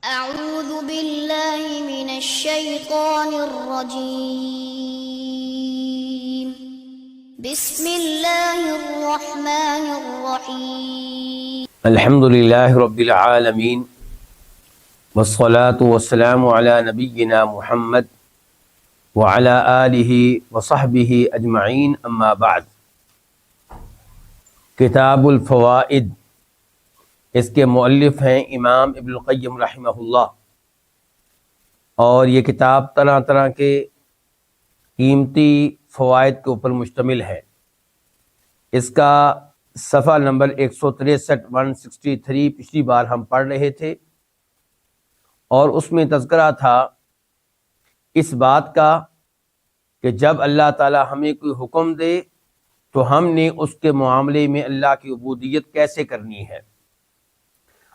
أعوذ بالله من الشيطان الرجيم. بسم الله الرحمن الرحيم. الحمد لله رب العالمين والصلاة والسلام على نبينا محمد وعلى آله وصحبه أجمعين أما بعد. کتاب الفوائد، اس کے مؤلف ہیں امام ابن القیم رحمہ اللہ، اور یہ کتاب طرح طرح کے قیمتی فوائد کے اوپر مشتمل ہے۔ اس کا صفحہ نمبر 163 163 پچھلی بار ہم پڑھ رہے تھے، اور اس میں تذکرہ تھا اس بات کا کہ جب اللہ تعالی ہمیں کوئی حکم دے تو ہم نے اس کے معاملے میں اللہ کی عبودیت کیسے کرنی ہے،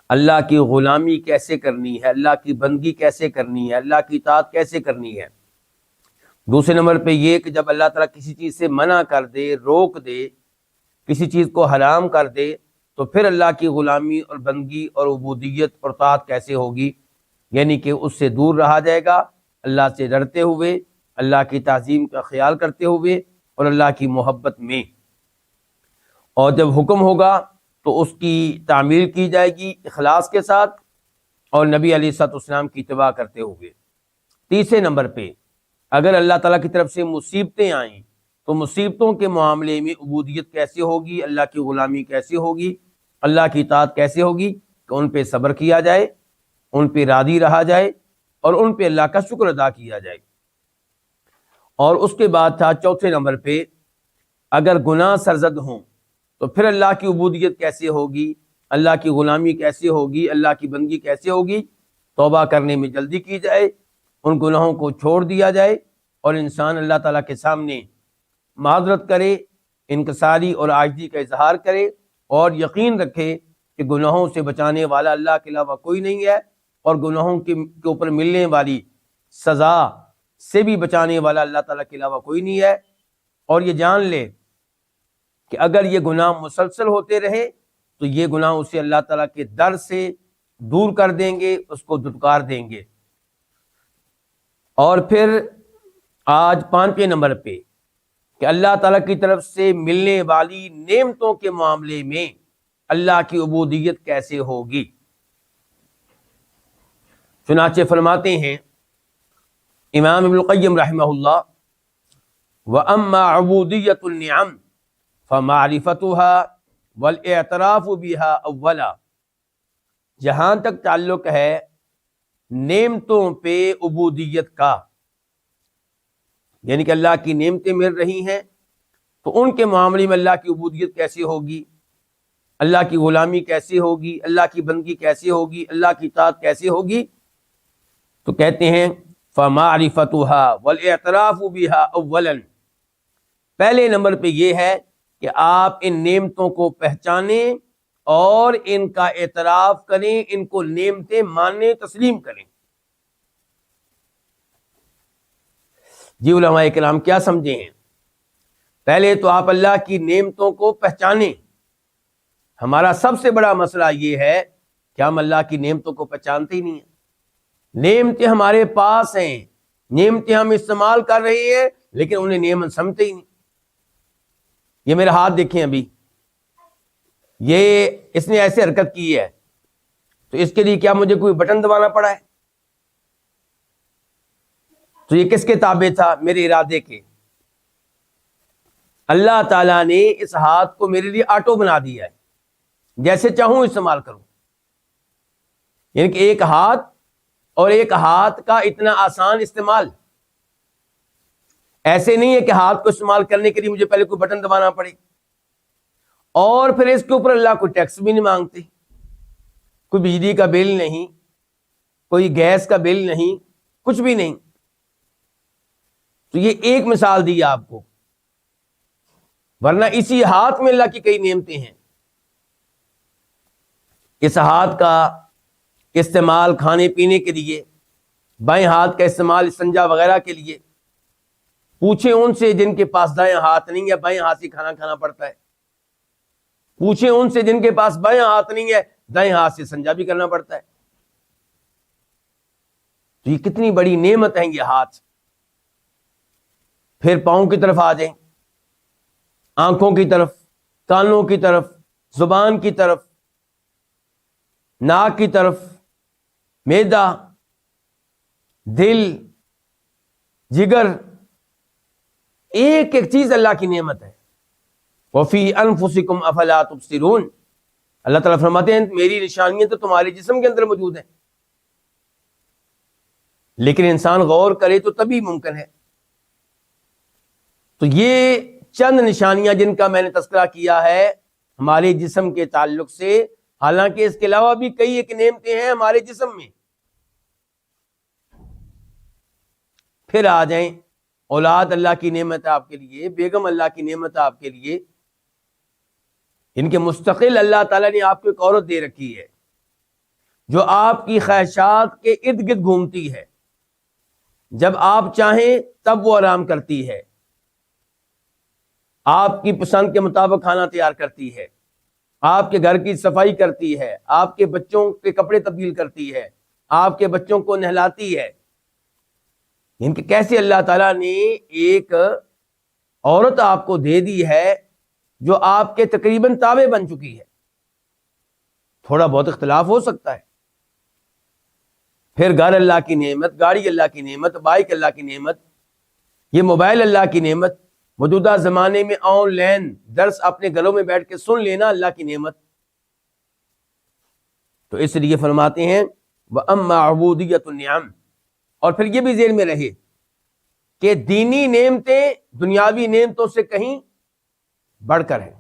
اللہ کی غلامی کیسے کرنی ہے، اللہ کی بندگی کیسے کرنی ہے، اللہ کی اطاعت کیسے کرنی ہے۔ دوسرے نمبر پہ یہ کہ جب اللہ تعالیٰ کسی چیز سے منع کر دے، روک دے، کسی چیز کو حرام کر دے، تو پھر اللہ کی غلامی اور بندگی اور عبودیت اور اطاعت کیسے ہوگی، یعنی کہ اس سے دور رہا جائے گا، اللہ سے ڈرتے ہوئے، اللہ کی تعظیم کا خیال کرتے ہوئے اور اللہ کی محبت میں۔ اور جب حکم ہوگا تو اس کی تعمیل کی جائے گی اخلاص کے ساتھ اور نبی علیہ الصلوۃ والسلام کی اتباع کرتے ہوئے۔ تیسرے نمبر پہ اگر اللہ تعالیٰ کی طرف سے مصیبتیں آئیں تو مصیبتوں کے معاملے میں عبودیت کیسے ہوگی، اللہ کی غلامی کیسے ہوگی، اللہ کی اطاعت کیسے ہوگی، کہ ان پہ صبر کیا جائے، ان پہ راضی رہا جائے اور ان پہ اللہ کا شکر ادا کیا جائے۔ اور اس کے بعد تھا چوتھے نمبر پہ اگر گناہ سرزد ہوں تو پھر اللہ کی عبودیت کیسے ہوگی، اللہ کی غلامی کیسے ہوگی، اللہ کی بندگی کیسے ہوگی۔ توبہ کرنے میں جلدی کی جائے، ان گناہوں کو چھوڑ دیا جائے اور انسان اللہ تعالیٰ کے سامنے معذرت کرے، انکساری اور عاجزی کا اظہار کرے اور یقین رکھے کہ گناہوں سے بچانے والا اللہ کے علاوہ کوئی نہیں ہے، اور گناہوں کے اوپر ملنے والی سزا سے بھی بچانے والا اللہ تعالیٰ کے علاوہ کوئی نہیں ہے۔ اور یہ جان لے کہ اگر یہ گناہ مسلسل ہوتے رہے تو یہ گناہ اسے اللہ تعالیٰ کے در سے دور کر دیں گے، اس کو دھتکار دیں گے۔ اور پھر آج 5ویں نمبر پہ کہ اللہ تعالیٰ کی طرف سے ملنے والی نعمتوں کے معاملے میں اللہ کی عبودیت کیسے ہوگی۔ چنانچہ فرماتے ہیں امام ابن القیم رحمہ اللہ، وَأَمَّا عُبُودِيَّةُ النِّعَمِ فَمَعْرِفَتُهَا وَالْإِعْتِرَافُ بِهَا أَوَّلًا۔ جہاں تک تعلق ہے نعمتوں پہ عبودیت کا، یعنی کہ اللہ کی نعمتیں مل رہی ہیں تو ان کے معاملے میں اللہ کی عبودیت کیسی ہوگی، اللہ کی غلامی کیسی ہوگی، اللہ کی بندگی کیسی ہوگی، اللہ کی اطاعت کیسی ہوگی، تو کہتے ہیں فَمَعْرِفَتُهَا وَالْإِعْتِرَافُ بِهَا أَوَّلًا۔ پہلے نمبر پہ یہ ہے کہ آپ ان نعمتوں کو پہچانیں اور ان کا اعتراف کریں، ان کو نعمتیں مانیں، تسلیم کریں۔ جی علماء کرام کیا سمجھے ہیں؟ پہلے تو آپ اللہ کی نعمتوں کو پہچانیں۔ ہمارا سب سے بڑا مسئلہ یہ ہے کہ ہم اللہ کی نعمتوں کو پہچانتے ہی نہیں ہیں۔ نعمتیں ہمارے پاس ہیں، نعمتیں ہم استعمال کر رہے ہیں، لیکن انہیں نعمت سمجھتے ہی نہیں۔ یہ میرا ہاتھ دیکھیں، ابھی یہ اس نے ایسے حرکت کی ہے، تو اس کے لیے کیا مجھے کوئی بٹن دبانا پڑا ہے؟ تو یہ کس کے تابع تھا؟ میرے ارادے کے۔ اللہ تعالیٰ نے اس ہاتھ کو میرے لیے آٹو بنا دیا ہے، جیسے چاہوں استعمال کروں۔ یعنی کہ ایک ہاتھ اور ایک ہاتھ کا اتنا آسان استعمال، ایسے نہیں ہے کہ ہاتھ کو استعمال کرنے کے لیے مجھے پہلے کوئی بٹن دبانا پڑے، اور پھر اس کے اوپر اللہ کوئی ٹیکس بھی نہیں مانگتے، کوئی بجلی کا بل نہیں، کوئی گیس کا بل نہیں، کچھ بھی نہیں۔ تو یہ ایک مثال دی آپ کو، ورنہ اسی ہاتھ میں اللہ کی کئی نعمتیں ہیں۔ اس ہاتھ کا استعمال کھانے پینے کے لیے، بائیں ہاتھ کا استعمال استنجا وغیرہ کے لیے۔ پوچھیں ان سے جن کے پاس دائیں ہاتھ نہیں ہے، بائیں ہاتھ سے کھانا کھانا پڑتا ہے۔ پوچھیں ان سے جن کے پاس بائیں ہاتھ نہیں ہے، دائیں ہاتھ سے استنجا بھی کرنا پڑتا ہے۔ تو یہ کتنی بڑی نعمت ہے یہ ہاتھ. پھر پاؤں کی طرف آ جائیں، آنکھوں کی طرف، کانوں کی طرف، زبان کی طرف، ناک کی طرف، معدہ، دل، جگر، ایک ایک چیز اللہ کی نعمت ہے. وفی انفسکم افلا تبصرون، اللہ تعالیٰ فرماتے ہیں میری نشانیاں تو تمہارے جسم کے اندر موجود ہیں، لیکن انسان غور کرے تو تبھی ممکن ہے. تو یہ چند نشانیاں جن کا میں نے تذکرہ کیا ہے ہمارے جسم کے تعلق سے، حالانکہ اس کے علاوہ بھی کئی ایک نعمتیں ہیں ہمارے جسم میں. پھر آ جائیں، اولاد اللہ کی نعمت ہے آپ کے لیے، بیگم اللہ کی نعمت ہے آپ کے لیے، ان کے مستقل اللہ تعالیٰ نے آپ کو ایک عورت دے رکھی ہے جو آپ کی خواہشات کے ارد گرد گھومتی ہے. جب آپ چاہیں تب وہ آرام کرتی ہے، آپ کی پسند کے مطابق کھانا تیار کرتی ہے، آپ کے گھر کی صفائی کرتی ہے، آپ کے بچوں کے کپڑے تبدیل کرتی ہے، آپ کے بچوں کو نہلاتی ہے. ان کے کیسے اللہ تعالیٰ نے ایک عورت آپ کو دے دی ہے جو آپ کے تقریباً تابع بن چکی ہے. تھوڑا بہت اختلاف ہو سکتا ہے. پھر گھر اللہ کی نعمت، گاڑی اللہ کی نعمت، بائک اللہ کی نعمت، یہ موبائل اللہ کی نعمت، موجودہ زمانے میں آن لائن درس اپنے گھروں میں بیٹھ کے سن لینا اللہ کی نعمت. تو اس لیے فرماتے ہیں وَأَمَّا عُبُودِيَّةُ النِّعَمِ، اور پھر یہ بھی ذہن میں رہے کہ دینی نعمتیں دنیاوی نعمتوں سے کہیں بڑھ کر ہیں.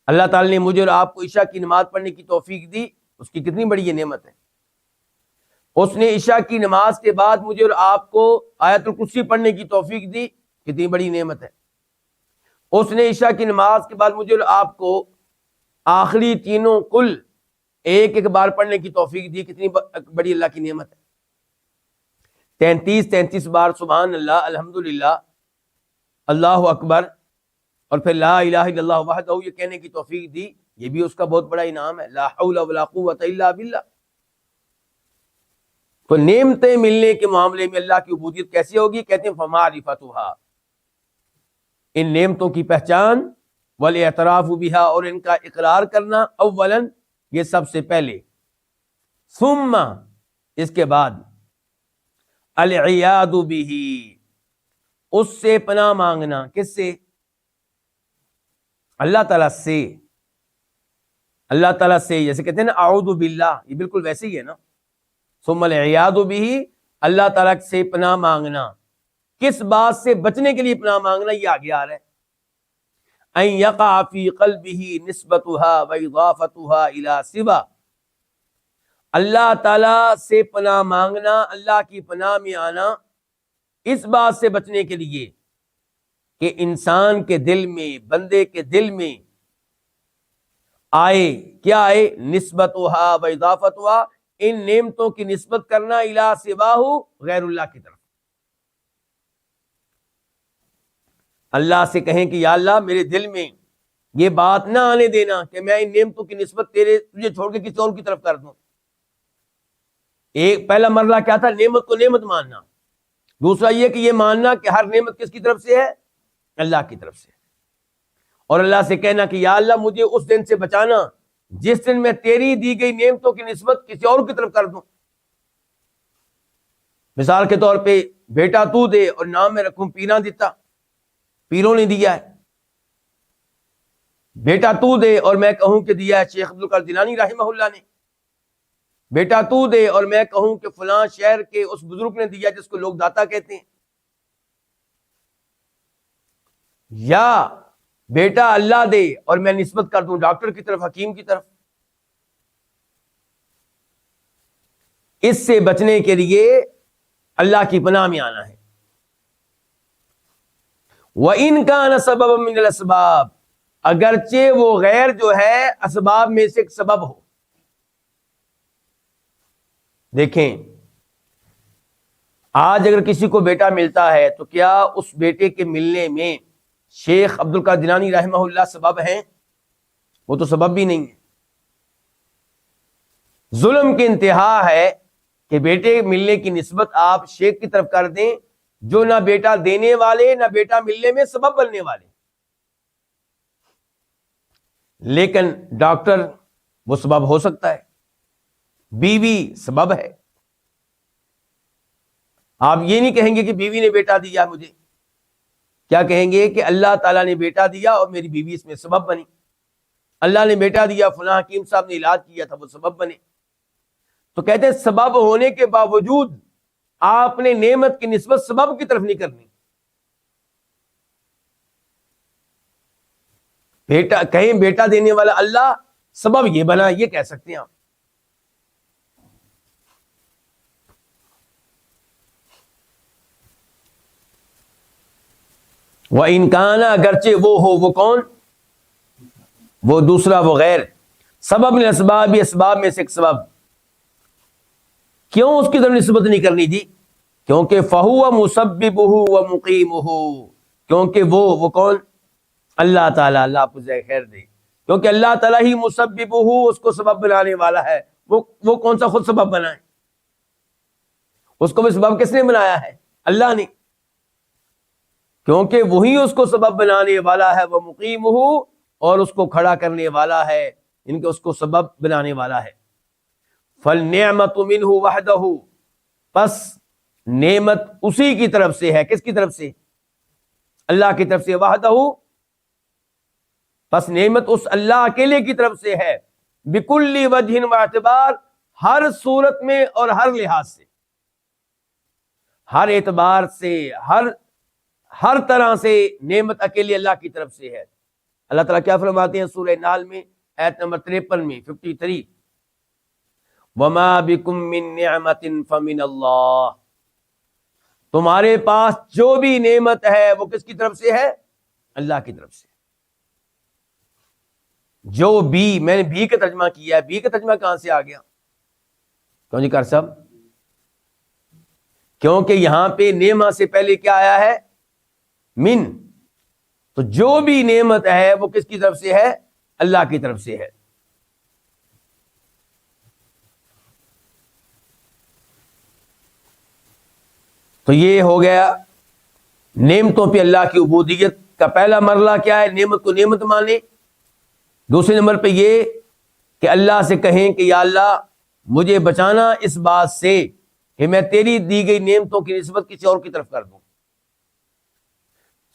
اللہ تعالی نے مجھے اور آپ کو عشاء کی نماز پڑھنے کی توفیق دی، اس کی کتنی بڑی یہ نعمت ہے. اس نے عشاء کی نماز کے بعد مجھے اور آپ کو آیت الکرسی پڑھنے کی توفیق دی، کتنی بڑی نعمت ہے. اس نے عشاء کی نماز کے بعد مجھے اور آپ کو آخری تینوں کل ایک ایک بار پڑھنے کی توفیق دی، کتنی بڑی اللہ کی نعمت ہے. 33 بار سبحان اللہ، الحمدللہ، اللہ اکبر، اور پھر لا الہ الا اللہ وحدہ یہ کہنے کی توفیق دی، یہ بھی اس کا بہت بڑا انعام ہے. لا حول ولا قوت الا باللہ. تو نعمتیں ملنے کے معاملے میں اللہ کی عبودیت کیسی ہوگی؟ کہتے ہیں فمعرفتھا، ان نعمتوں کی پہچان، والاعتراف بہا، اور ان کا اقرار کرنا، اولاً یہ سب سے پہلے، ثم اس کے بعد، العیاذ بہ، اس سے پناہ مانگنا. کس سے؟ اللہ تعالیٰ سے. اللہ تعالیٰ سے جیسے کہتے ہیں نا اعوذ باللہ، یہ بالکل ویسے ہی ہے نا. ثم العیاذ بہ، اللہ تعالیٰ سے پناہ مانگنا. کس بات سے بچنے کے لیے پناہ مانگنا؟ یہ آگے آ رہا ہے. ان یقع فی قلبہ نسبتها واضافتها الی سوا، اللہ تعالیٰ سے پناہ مانگنا، اللہ کی پناہ میں آنا اس بات سے بچنے کے لیے کہ انسان کے دل میں، بندے کے دل میں آئے کیا آئے؟ نسبتها واضافتها، ان نعمتوں کی نسبت کرنا الی سواہ، غیر اللہ کی طرف. اللہ سے کہیں کہ یا اللہ میرے دل میں یہ بات نہ آنے دینا کہ میں ان نعمتوں کی نسبت تجھے چھوڑ کے کسی اور کی طرف کر دوں. ایک پہلا مرحلہ کیا تھا؟ نعمت کو نعمت ماننا. دوسرا یہ کہ یہ ماننا کہ ہر نعمت کس کی طرف سے ہے؟ اللہ کی طرف سے. اور اللہ سے کہنا کہ یا اللہ مجھے اس دن سے بچانا جس دن میں تیری دی گئی نعمتوں کی نسبت کسی اور کی طرف کر دوں. مثال کے طور پہ بیٹا تو دے اور نام میں رکھوں پیرا دیتا، پیروں نے دیا ہے. بیٹا تو دے اور میں کہوں کہ دیا ہے شیخ عبد القادر جیلانی رحمہ اللہ نے. بیٹا تو دے اور میں کہوں کہ فلاں شہر کے اس بزرگ نے دیا جس کو لوگ داتا کہتے ہیں. یا بیٹا اللہ دے اور میں نسبت کر دوں ڈاکٹر کی طرف، حکیم کی طرف. اس سے بچنے کے لیے اللہ کی پناہ میں آنا ہے. وَإِن كَانَ سَبَبًا مِّنَ الْأَسْبَابِ، اگرچہ وہ غیر جو ہے اسباب میں سے ایک سبب ہو. دیکھیں آج اگر کسی کو بیٹا ملتا ہے تو کیا اس بیٹے کے ملنے میں شیخ عبد القادر جیلانی رحمہ اللہ سبب ہیں؟ وہ تو سبب بھی نہیں ہے. ظلم کی انتہا ہے کہ بیٹے ملنے کی نسبت آپ شیخ کی طرف کر دیں جو نہ بیٹا دینے والے نہ بیٹا ملنے میں سبب بننے والے. لیکن ڈاکٹر وہ سبب ہو سکتا ہے، بیوی سبب ہے. آپ یہ نہیں کہیں گے کہ بیوی نے بیٹا دیا مجھے، کیا کہیں گے کہ اللہ تعالیٰ نے بیٹا دیا اور میری بیوی اس میں سبب بنی. اللہ نے بیٹا دیا، فلاں حکیم صاحب نے علاج کیا تھا، وہ سبب بنے. تو کہتے ہیں سبب ہونے کے باوجود آپ نے نعمت کی نسبت سبب کی طرف نہیں کرنی. بیٹا کہیں بیٹا دینے والا اللہ، سبب یہ بنا، یہ کہہ سکتے ہیں آپ. وَإِنْ كَانَ اگرچہ وہ ہو، وہ کون؟ وہ دوسرا، وہ غیر. سبب من اسباب، اسباب میں سے ایک سبب. کیوں اس کی طرف نسبت نہیں کرنی جی؟ کیونکہ فَهُوَ مُسَبِّبُهُ وَمُقِيمُهُ، کیونکہ وہ کون؟ اللہ تعالیٰ. اللہ آپ کو خیر دے. کیونکہ اللہ تعالیٰ ہی مسببہ، اس کو سبب بنانے والا ہے. وہ کون سا خود سبب بنا ہے؟ اس کو بھی سبب کس نے بنایا ہے؟ اللہ نے. کیونکہ وہی اس کو سبب بنانے والا ہے، وہ مقیمہ، اور اس کو کھڑا کرنے والا ہے، ان کے اس کو سبب بنانے والا ہے. فالنعمت منہ وحدہ، پس نعمت اسی کی طرف سے ہے. کس کی طرف سے؟ اللہ کی طرف سے. وحدہ، پس نعمت اس اللہ اکیلے کی طرف سے ہے. بکل وجہ و اعتبار، ہر صورت میں اور ہر لحاظ سے، ہر اعتبار سے، ہر طرح سے نعمت اکیلے اللہ کی طرف سے ہے. اللہ تعالیٰ کیا فرماتے ہیں سورہ نحل میں آیت نمبر 53 میں 53، وَمَا بِكُم مِّن نِّعْمَةٍ فَمِنَ اللَّهِ، تمہارے پاس جو بھی نعمت ہے وہ کس کی طرف سے ہے؟ اللہ کی طرف سے. جو بھی، میں نے بھی کا ترجمہ کیا ہے، بھی کا ترجمہ کہاں سے آ گیا؟ کیوں جی کر صاحب؟ کیونکہ یہاں پہ نعمت سے پہلے کیا آیا ہے؟ من. تو جو بھی نعمت ہے وہ کس کی طرف سے ہے؟ اللہ کی طرف سے ہے. تو یہ ہو گیا نعمتوں پہ اللہ کی عبودیت کا پہلا مرحلہ. کیا ہے؟ نعمت کو نعمت مانے. دوسرے نمبر پہ یہ کہ اللہ سے کہیں کہ یا اللہ مجھے بچانا اس بات سے کہ میں تیری دی گئی نعمتوں کی نسبت کسی اور کی طرف کر دوں.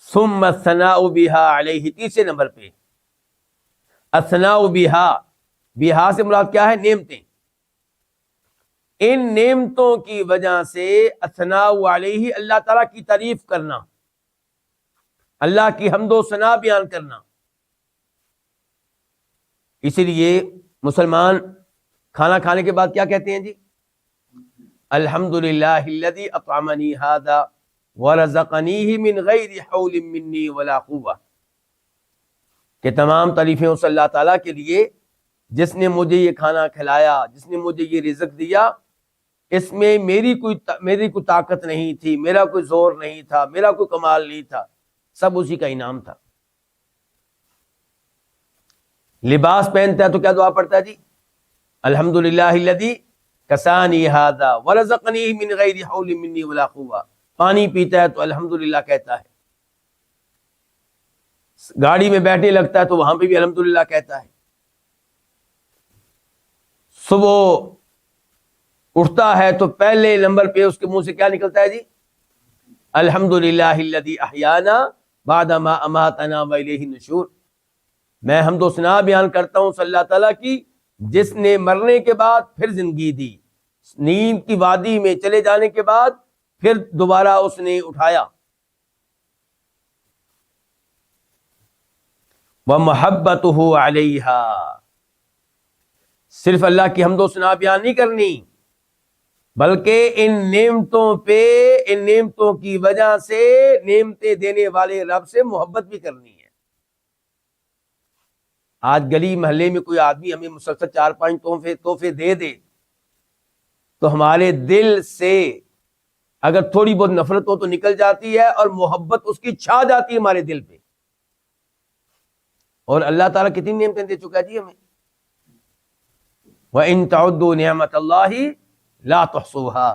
ثم الثناء بها علیہ، تیسرے نمبر پہ الثناء بها سے مراد کیا ہے؟ نعمتیں. ان نعمتوں کی وجہ سے الثناء علیہ، اللہ تعالیٰ کی تعریف کرنا، اللہ کی حمد و ثنا بیان کرنا. اسی لیے مسلمان کھانا کھانے کے بعد کیا کہتے ہیں جی؟ الحمدللہ الذی اطعمنی ھذا ورزقنیہ من غیر حول منی ولا قوہ، کہ تمام تعریفیں اس اللہ تعالیٰ کے لیے جس نے مجھے یہ کھانا کھلایا، جس نے مجھے یہ رزق دیا. اس میں میری کوئی طاقت نہیں تھی، میرا کوئی زور نہیں تھا، میرا کوئی کمال نہیں تھا، سب اسی کا انعام تھا. لباس پہنتا ہے تو کیا دعا پڑھتا ہے جی؟ الحمدللہ الذی کسانی ھذا ورزقنی من غیر حول منی ولا قوہ. پانی پیتا ہے تو الحمدللہ کہتا ہے. گاڑی میں بیٹھنے لگتا ہے تو وہاں پہ بھی الحمدللہ کہتا ہے. صبح اٹھتا ہے تو پہلے نمبر پہ اس کے منہ سے کیا نکلتا ہے جی؟ الحمدللہ الذی احیانا بعد ما اماتنا والیہ النشور. میں حمد و ثنا بیان کرتا ہوں اس اللہ تعالیٰ کی جس نے مرنے کے بعد پھر زندگی دی، نیند کی وادی میں چلے جانے کے بعد پھر دوبارہ اس نے اٹھایا. وَمَحَبَّتُهُ عَلَيْهَا، صرف اللہ کی حمد و ثنا بیان نہیں کرنی بلکہ ان نعمتوں پہ، ان نعمتوں کی وجہ سے نعمتیں دینے والے رب سے محبت بھی کرنی ہے. آج گلی محلے میں کوئی آدمی ہمیں مسلسل 4-5 تحفے دے دے تو ہمارے دل سے اگر تھوڑی بہت نفرت ہو تو نکل جاتی ہے اور محبت اس کی چھا جاتی ہے ہمارے دل پہ. اور اللہ تعالیٰ کتنی نعمتیں دے چکا ہے جی ہمیں. وَإِن تَعُدُّوا نِعْمَتَ اللَّهِ لا تحصوها،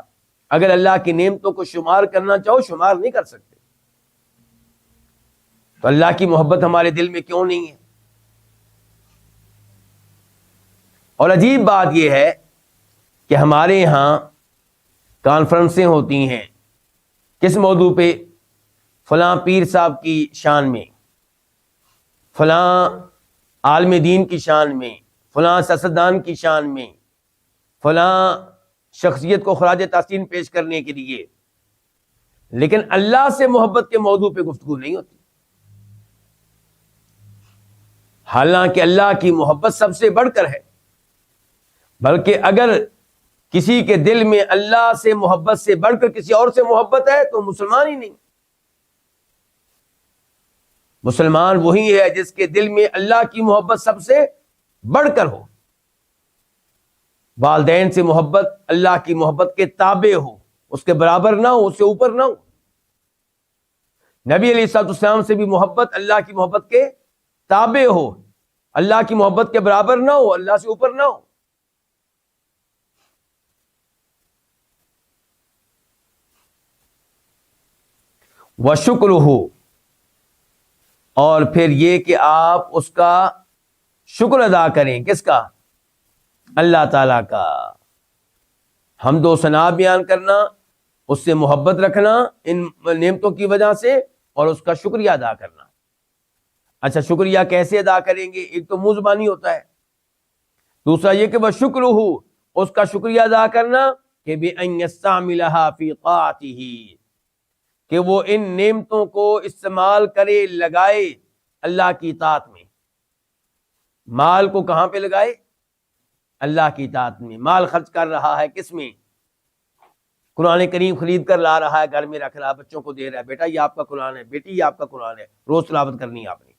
اگر اللہ کی نعمتوں کو شمار کرنا چاہو شمار نہیں کر سکتے. تو اللہ کی محبت ہمارے دل میں کیوں نہیں ہے؟ اور عجیب بات یہ ہے کہ ہمارے یہاں کانفرنسیں ہوتی ہیں کس موضوع پہ؟ فلاں پیر صاحب کی شان میں، فلاں عالم دین کی شان میں، فلاں سیاستدان کی شان میں، فلاں شخصیت کو خراج تحسین پیش کرنے کے لیے، لیکن اللہ سے محبت کے موضوع پہ گفتگو نہیں ہوتی. حالانکہ اللہ کی محبت سب سے بڑھ کر ہے، بلکہ اگر کسی کے دل میں اللہ سے محبت سے بڑھ کر کسی اور سے محبت ہے تو مسلمان ہی نہیں. مسلمان وہی ہے جس کے دل میں اللہ کی محبت سب سے بڑھ کر ہو، والدین سے محبت اللہ کی محبت کے تابع ہو، اس کے برابر نہ ہو، اس سے اوپر نہ ہو. نبی علیہ الصلوۃ والسلام سے بھی محبت اللہ کی محبت کے تابع ہو، اللہ کی محبت کے برابر نہ ہو، اللہ سے اوپر نہ ہو. وَشُکْرُهُ، اور پھر یہ کہ آپ اس کا شکر ادا کریں. کس کا؟ اللہ تعالی کا. حمد و ثنا بیان کرنا، اس سے محبت رکھنا ان نعمتوں کی وجہ سے، اور اس کا شکریہ ادا کرنا. اچھا شکریہ کیسے ادا کریں گے؟ ایک تو منہ زبانی ہوتا ہے، دوسرا یہ کہ وَشُکْرُهُ، اس کا شکریہ ادا کرنا کہ بِأَن يَسْتَعْمِلَهَا فِي طَاعَتِهِ، کہ وہ ان نعمتوں کو استعمال کرے، لگائے اللہ کی اطاعت میں. مال کو کہاں پہ لگائے؟ اللہ کی اطاعت میں. مال خرچ کر رہا ہے کس میں؟ قرآن کریم خرید کر لا رہا ہے، گھر میں رکھ رہا ہے، بچوں کو دے رہا ہے، بیٹا یہ آپ کا قرآن ہے، بیٹی یہ آپ کا قرآن ہے، روز تلاوت کرنی ہے آپ نے.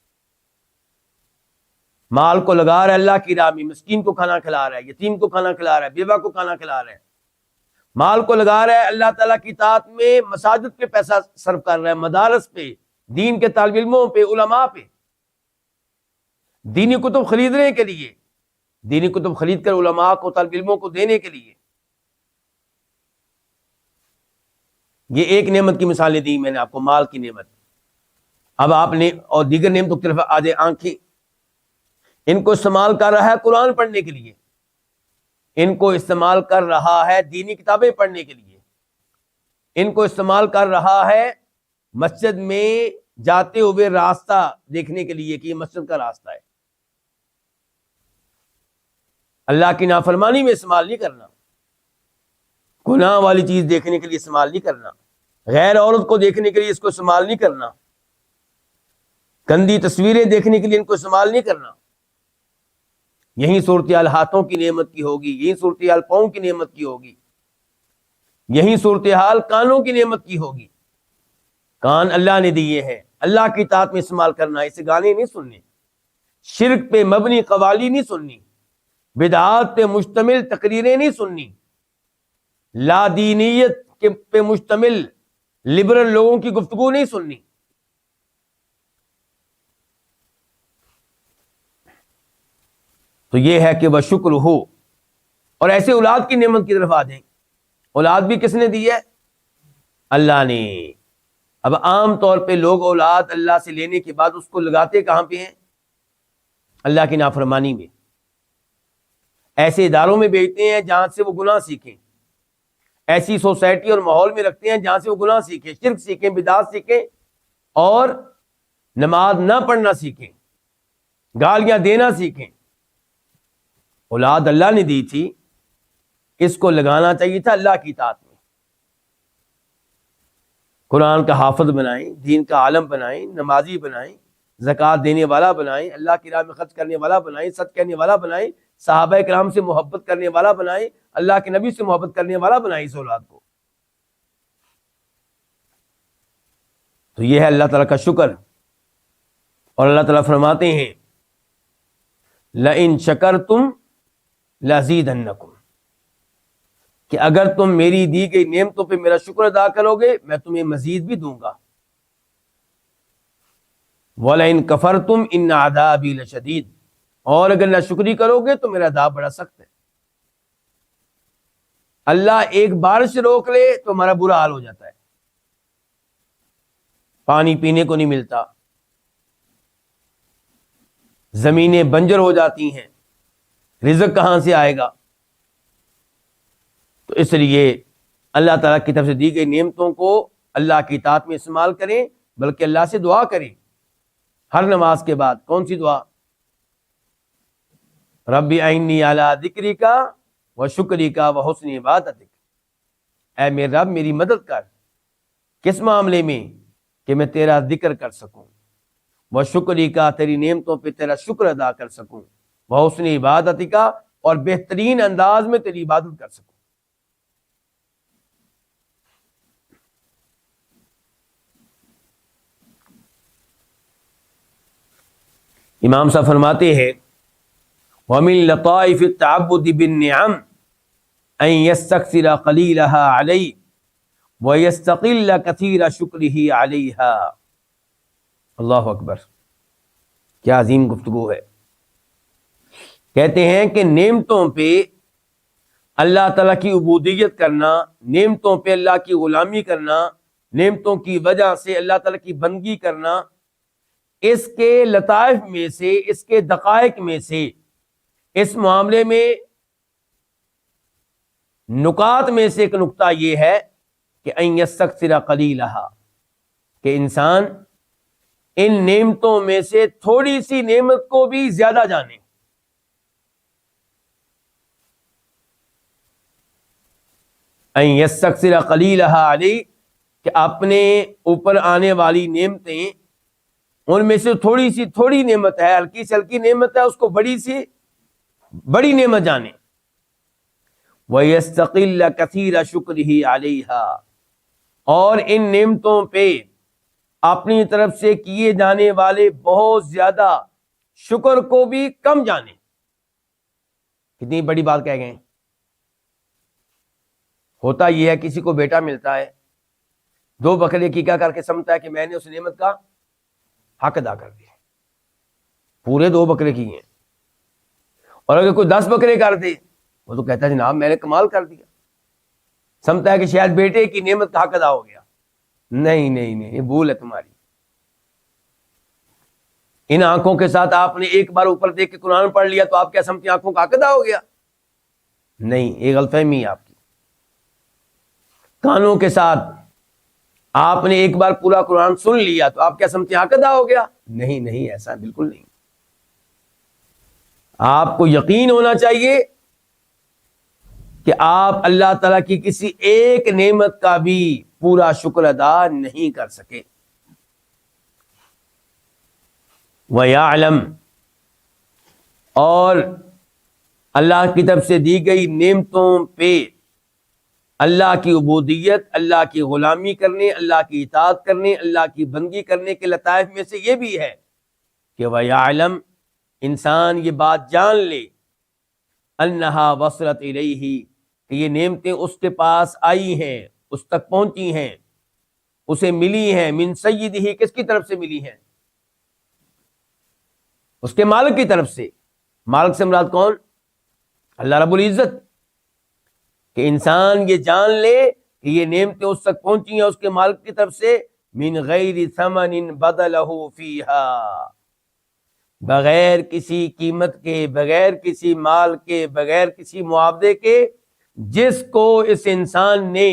مال کو لگا رہا ہے اللہ کی راہ میں، مسکین کو کھانا کھلا رہا ہے، یتیم کو کھانا کھلا رہا ہے، بیوہ کو کھانا کھلا رہا ہے. مال کو لگا رہا ہے اللہ تعالیٰ کی اطاعت میں، مساجد پہ پیسہ صرف کر رہا ہے، مدارس پہ، دین کے طالب علموں پہ، علماء پہ، دینی کتب خریدنے کے لیے، دینی کتب خرید کر علماء کو، طالب علموں کو دینے کے لیے. یہ ایک نعمت کی مثالیں دی میں نے آپ کو، مال کی نعمت. اب آپ نے اور دیگر نعمتوں کی طرف آ جائے. آنکھیں، ان کو استعمال کر رہا ہے قرآن پڑھنے کے لیے، ان کو استعمال کر رہا ہے دینی کتابیں پڑھنے کے لیے، ان کو استعمال کر رہا ہے مسجد میں جاتے ہوئے راستہ دیکھنے کے لیے کہ یہ مسجد کا راستہ ہے. اللہ کی نافرمانی میں استعمال نہیں کرنا، گناہ والی چیز دیکھنے کے لیے استعمال نہیں کرنا، غیر عورت کو دیکھنے کے لیے اس کو استعمال نہیں کرنا، گندی تصویریں دیکھنے کے لیے ان کو استعمال نہیں کرنا. یہی صورتحال ہاتھوں کی نعمت کی ہوگی، یہی صورتحال پاؤں کی نعمت کی ہوگی، یہی صورتحال کانوں کی نعمت کی ہوگی. کان اللہ نے دیے ہیں، اللہ کی اطاعت میں استعمال کرنا. اسے گانے نہیں سننے، شرک پہ مبنی قوالی نہیں سننی، بدعات پہ مشتمل تقریریں نہیں سننی، لا دینیت پہ مشتمل لبرل لوگوں کی گفتگو نہیں سننی. تو یہ ہے کہ وہ شکر ہو. اور ایسے اولاد کی نعمت کی طرف آ جائیں. اولاد بھی کس نے دی ہے؟ اللہ نے. اب عام طور پہ لوگ اولاد اللہ سے لینے کے بعد اس کو لگاتے کہاں پہ ہیں؟ اللہ کی نافرمانی میں. ایسے اداروں میں بھیجتے ہیں جہاں سے وہ گناہ سیکھیں، ایسی سوسائٹی اور ماحول میں رکھتے ہیں جہاں سے وہ گناہ سیکھیں، شرک سیکھیں، بدعات سیکھیں، اور نماز نہ پڑھنا سیکھیں، گالیاں دینا سیکھیں. اولاد اللہ نے دی تھی، اس کو لگانا چاہیے تھا اللہ کی اطاعت میں. قرآن کا حافظ بنائیں، دین کا عالم بنائیں، نمازی بنائیں، زکوٰۃ دینے والا بنائیں، اللہ کی راہ میں خرچ کرنے والا بنائیں، صدقہ کرنے والا بنائیں، صحابہ کرام سے محبت کرنے والا بنائیں، اللہ کے نبی سے محبت کرنے والا بنائیں اس اولاد کو. تو یہ ہے اللہ تعالیٰ کا شکر. اور اللہ تعالیٰ فرماتے ہیں لَإِن شَكَرْتُمْ لَأَزِيدَنَّكُمْ، کہ اگر تم میری دی گئی نعمتوں پہ میرا شکر ادا کرو گے میں تمہیں مزید بھی دوں گا. وَلَئِن كَفَرْتُمْ إِنَّ عَذَابِي لَشَدِيدٌ، اور اگر ناشکری کرو گے تو میرا عذاب بڑا سخت ہے. اللہ ایک بارش روک لے تو ہمارا برا حال ہو جاتا ہے، پانی پینے کو نہیں ملتا، زمینیں بنجر ہو جاتی ہیں، رزق کہاں سے آئے گا؟ تو اس لیے اللہ تعالیٰ کی طرف سے دی گئی نعمتوں کو اللہ کی اطاعت میں استعمال کریں، بلکہ اللہ سے دعا کریں ہر نماز کے بعد۔ کون سی دعا؟ ربی اعنی علی ذکرک و شکرک و حسن عبادتک، اے میرے رب میری مدد کر، کس معاملے میں؟ کہ میں تیرا ذکر کر سکوں، و شکرک تیری نعمتوں پہ تیرا شکر ادا کر سکوں، و حسن عبادتک اور بہترین انداز میں تیری عبادت کر سکوں۔ امام صاحب فرماتے ہیں وَمِن لطائف التعبد بالنعم ان يستكثر قليلها عليه ويستقل كثير شكره عليها۔ اللہ اکبر، کیا عظیم گفتگو ہے۔ کہتے ہیں کہ نعمتوں پہ اللہ تعالیٰ کی عبودیت کرنا، نعمتوں پہ اللہ کی غلامی کرنا، نعمتوں کی وجہ سے اللہ تعالیٰ کی بندگی کرنا، اس کے لطائف میں سے، اس کے دقائق میں سے، اس معاملے میں نکات میں سے ایک نقطہ یہ ہے کہ ان یستکثر قلیلھا، کہ انسان ان نعمتوں میں سے تھوڑی سی نعمت کو بھی زیادہ جانے۔ ان یستکثر قلیلھا علیہ، کہ اپنے اوپر آنے والی نعمتیں، ان میں سے تھوڑی نعمت ہے، ہلکی سے ہلکی نعمت ہے، اس کو بڑی سی بڑی نعمت جانے۔ وَيَسْتَقِلَّ كَثِيرَ شُكْرِهِ عَلَيْهَا، اور ان نعمتوں پہ اپنی طرف سے کیے جانے والے بہت زیادہ شکر کو بھی کم جانے۔ کتنی بڑی بات کہہ گئے۔ ہوتا یہ ہے کسی کو بیٹا ملتا ہے، 2 بکرے عقیقہ کر کے سمجھتا ہے کہ میں نے اس نعمت کا حق ادا کر دیا، پورے 2 بکرے کیے ہیں۔ اور اگر کوئی 10 بکرے کر دے، وہ تو کہتا ہے جناب میں نے کمال کر دیا، سمجھتا ہے کہ شاید بیٹے کی نعمت کا حق ادا ہو گیا۔ نہیں نہیں نہیں، یہ بھول ہے تمہاری۔ ان آنکھوں کے ساتھ آپ نے ایک بار اوپر دیکھ کے قرآن پڑھ لیا تو آپ کیا سمجھتے ہیں آنکھوں کا حق ادا ہو گیا؟ نہیں، یہ غلط فہمی ہے آپ کی۔ کانوں کے ساتھ آپ نے ایک بار پورا قرآن سن لیا تو آپ کیا سمجھتے ہیں حق ادا ہو گیا؟ نہیں نہیں، ایسا بالکل نہیں۔ آپ کو یقین ہونا چاہیے کہ آپ اللہ تعالیٰ کی کسی ایک نعمت کا بھی پورا شکر ادا نہیں کر سکے۔ وَيَعْلَمْ، اور اللہ کی طرف سے دی گئی نعمتوں پہ اللہ کی عبودیت، اللہ کی غلامی کرنے، اللہ کی اطاعت کرنے، اللہ کی بندگی کرنے کے لطائف میں سے یہ بھی ہے کہ وَيَعْلَمْ، انسان یہ بات جان لے، انہا وصلت الیہ، کہ یہ نعمتیں اس کے پاس آئی ہیں، اس تک پہنچی ہیں، اسے ملی ہیں، من سیدہ، کس کی طرف سے ملی ہیں؟ اس کے مالک کی طرف سے۔ مالک سے مراد کون؟ اللہ رب العزت۔ کہ انسان یہ جان لے کہ یہ نعمتیں اس تک پہنچی ہیں اس کے مالک کی طرف سے، من غیر ثمن بدلہ فیہا، بغیر کسی قیمت کے، بغیر کسی مال کے، بغیر کسی معاوضے کے، جس کو اس انسان نے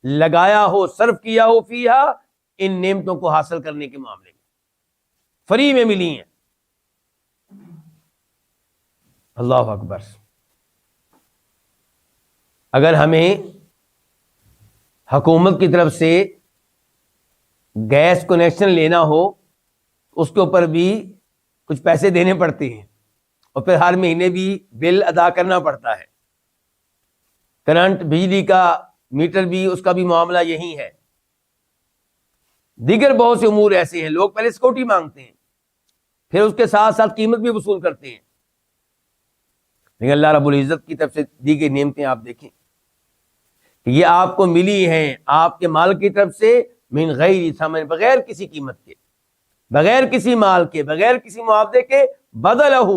لگایا ہو، صرف کیا ہو، فیہا، ان نعمتوں کو حاصل کرنے کے معاملے میں فری میں ملی ہیں۔ اللہ اکبر۔ اگر ہمیں حکومت کی طرف سے گیس کنیکشن لینا ہو، اس کے اوپر بھی کچھ پیسے دینے پڑتے ہیں، اور پھر ہر مہینے بھی بل ادا کرنا پڑتا ہے۔ کرنٹ، بجلی کا میٹر بھی، اس کا بھی معاملہ یہی ہے۔ دیگر بہت سے امور ایسے ہیں، لوگ پہلے سیکورٹی مانگتے ہیں، پھر اس کے ساتھ ساتھ قیمت بھی وصول کرتے ہیں۔ لیکن اللہ رب العزت کی طرف سے دی گئی نعمتیں آپ دیکھیں کہ یہ آپ کو ملی ہیں آپ کے مال کی طرف سے، من غیر ثمن، بغیر کسی قیمت کے، بغیر کسی مال کے، بغیر کسی معاوضے کے، بدلہ،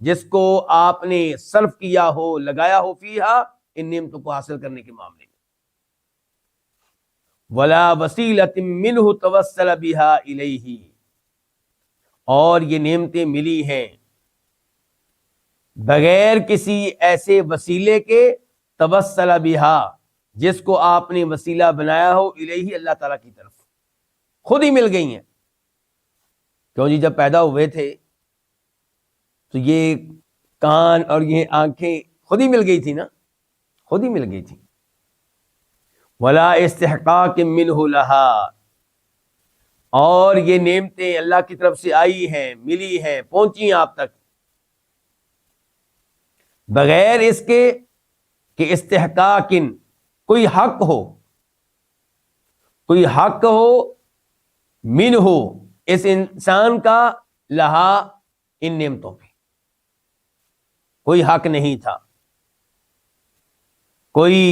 جس کو آپ نے صرف کیا ہو، لگایا ہو، فیہا، ان نعمتوں کو حاصل کرنے کے معاملے میں. ولا وسیلۃ منہ توسل بہا الیہ، اور یہ نعمتیں ملی ہیں بغیر کسی ایسے وسیلے کے، توسل بہا، جس کو آپ نے وسیلہ بنایا ہو، الیہ، اللہ تعالیٰ کی طرف، خود ہی مل گئی ہیں. کیوں جی، جب پیدا ہوئے تھے تو یہ کان اور یہ آنکھیں خود ہی مل گئی تھی نا، خود ہی مل گئی تھی. ولا استحقاق منہ لہا، اور یہ نعمتیں اللہ کی طرف سے آئی ہیں، ملی ہیں، پہنچی آپ تک بغیر اس کے کہ استحقاق، کوئی حق ہو، کوئی حق ہو منہ، اس انسان کا، لہا، ان نعمتوں پہ کوئی حق نہیں تھا، کوئی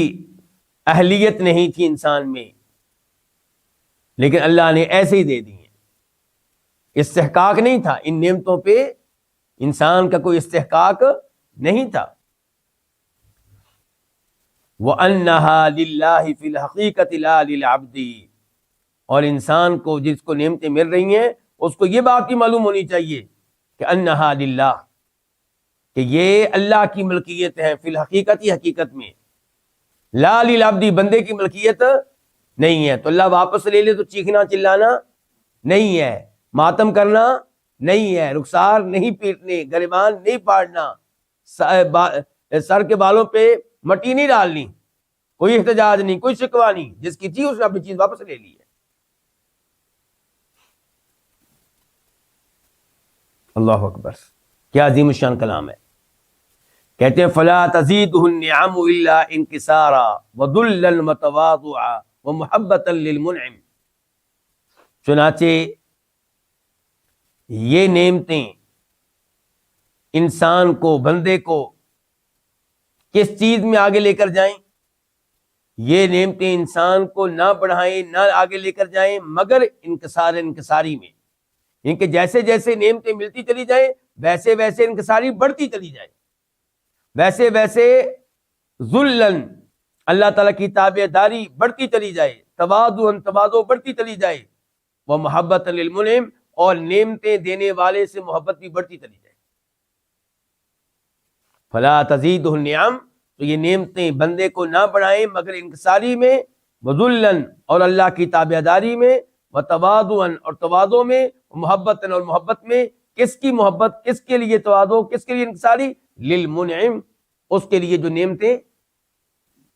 اہلیت نہیں تھی انسان میں، لیکن اللہ نے ایسے ہی دے دی ہیں. استحقاق نہیں تھا ان نعمتوں پہ، انسان کا کوئی استحقاق نہیں تھا. وَأَنَّهَا لِلَّهِ فِي الْحَقِيقَةِ لَا لِلْعَبْدِ، اور انسان کو جس کو نعمتیں مل رہی ہیں اس کو یہ بات بھی معلوم ہونی چاہیے کہ انَّهَا لِلَّهِ، کہ یہ اللہ کی ملکیت ہے، فی الحقیقت، حقیقت میں، لا للعبد، بندے کی ملکیت نہیں ہے. تو اللہ واپس لے لے تو چیخنا چلانا نہیں ہے، ماتم کرنا نہیں ہے، رخسار نہیں پیٹنے، گریبان نہیں پاڑنا، سر کے بالوں پہ مٹی نہیں ڈالنی، کوئی احتجاج نہیں، کوئی شکوہ نہیں، جس کی چیز اس نے اپنی چیز واپس لے لی ہے. اللہ اکبر، کیا عظیم الشان کلام ہے. کہتے ہیں فلا تزیدہ النعم الا انکسارا وذلا وتواضعا ومحبتا للمنعم. چنانچہ یہ نعمتیں انسان کو، بندے کو کس چیز میں آگے لے کر جائیں؟ یہ نعمتیں انسان کو نہ بڑھائیں، نہ آگے لے کر جائیں، مگر انکساری میں، ان کے جیسے جیسے نعمتیں ملتی چلی جائیں ویسے ویسے انکساری بڑھتی چلی جائے، ویسے ویسے ذلن، اللہ تعالیٰ کی تابع داری بڑھتی چلی جائے، تواضع بڑھتی چلی جائے، وہ محبت للمنعم، اور نعمتیں دینے والے سے محبت بھی بڑھتی چلی جائے. فلا تزیدہ النعم، تو یہ نعمتیں بندے کو نہ بڑھائیں مگر انکساری میں، وذلن، اور اللہ کی تابع داری میں، وتواضعا، اور تواضع میں، محبت، اور محبت میں. کس کی محبت، کس کے لیے تواضع، کس کے لیے انکساری؟ للمنعم، اس کے لیے جو نعمتیں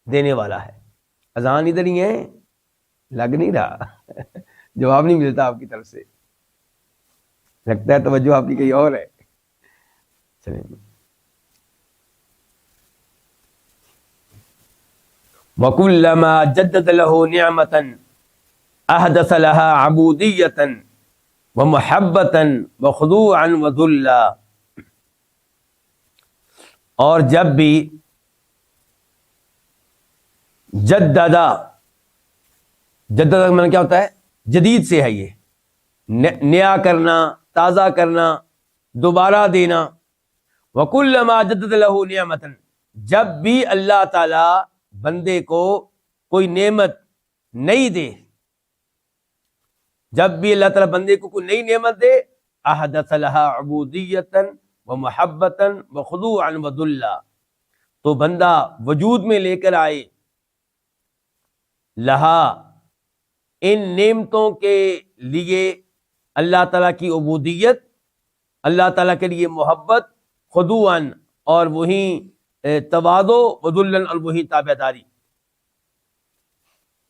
دینے والا ہے. اذان ادھر ہی ہے، لگ نہیں رہا، جواب نہیں ملتا آپ کی طرف سے، لگتا ہے توجہ آپ کی کہیں اور ہے. چلیں. وَكُلَّمَا جَدَّدَ لَهُ نِعْمَةً أَحْدَثَ لَهَا عَبُودِيَّةً وَمُحَبَّةً وَخُضُوعًا وَذُلًّا. اور جب بھی جددہ میں کیا ہوتا ہے؟ جدید سے ہے، یہ نیا کرنا، تازہ کرنا، دوبارہ دینا. وَكُلَّمَا جَدَّدَ لَهُ نِعْمَةً، جب بھی اللہ تعالی بندے کو کوئی نعمت نئی دے، جب بھی اللہ تعالیٰ بندے کو کوئی نئی نعمت دے، احدث لها عبودیۃ ومحبۃ وخضوعا وذلا، تو بندہ وجود میں لے کر آئے لہا، ان نعمتوں کے لیے، اللہ تعالیٰ کی عبودیت، اللہ تعالیٰ کے لیے محبت، خضوعا، اور وہیں تواضع، وذلن، اور وہی تابع داری.